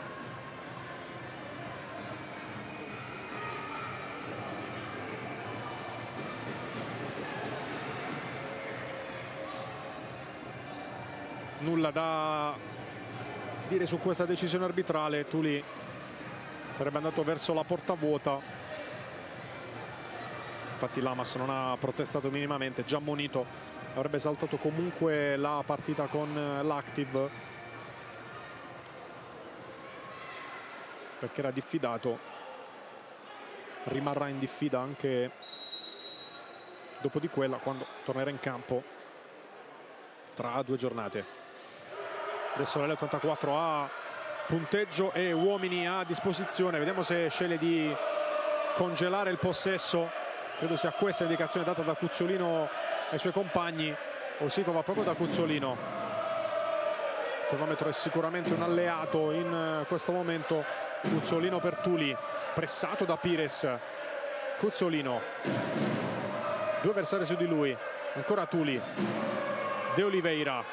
Nulla da dire su questa decisione arbitrale. Tuli sarebbe andato verso la porta vuota, infatti Lamas non ha protestato minimamente, già ammonito, avrebbe saltato comunque la partita con l'Activ perché era diffidato, rimarrà in diffida anche dopo di quella, quando tornerà in campo tra 2 giornate. Adesso l'L84 ha punteggio e uomini a disposizione, vediamo se sceglie di congelare il possesso. Credo sia questa l'indicazione data da Cuzzolino ai suoi compagni. Osico va proprio da Cuzzolino. Il cronometro è sicuramente un alleato in questo momento. Cuzzolino per Tuli, pressato da Pires. Cuzzolino, 2 avversari su di lui, ancora Tuli. De Oliveira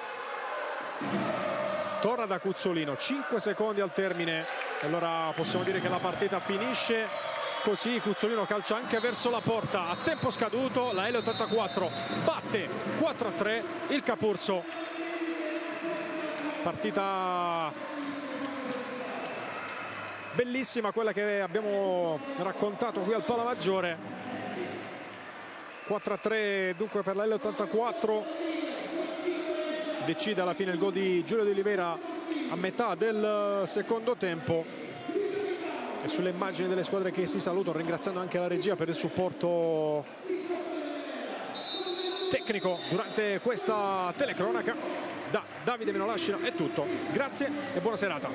torna da Cuzzolino, 5 secondi al termine e allora possiamo dire che la partita finisce così. Cuzzolino calcia anche verso la porta a tempo scaduto. La L84 batte 4-3 il Capurso. Partita bellissima quella che abbiamo raccontato qui al Palamaggiore. 4-3 dunque per la L84. Decide alla fine il gol di Giulio De Oliveira a metà del secondo tempo. E sulle immagini delle squadre che si salutano, ringraziando anche la regia per il supporto tecnico durante questa telecronaca. Da Davide Menolascina è tutto, grazie e buona serata.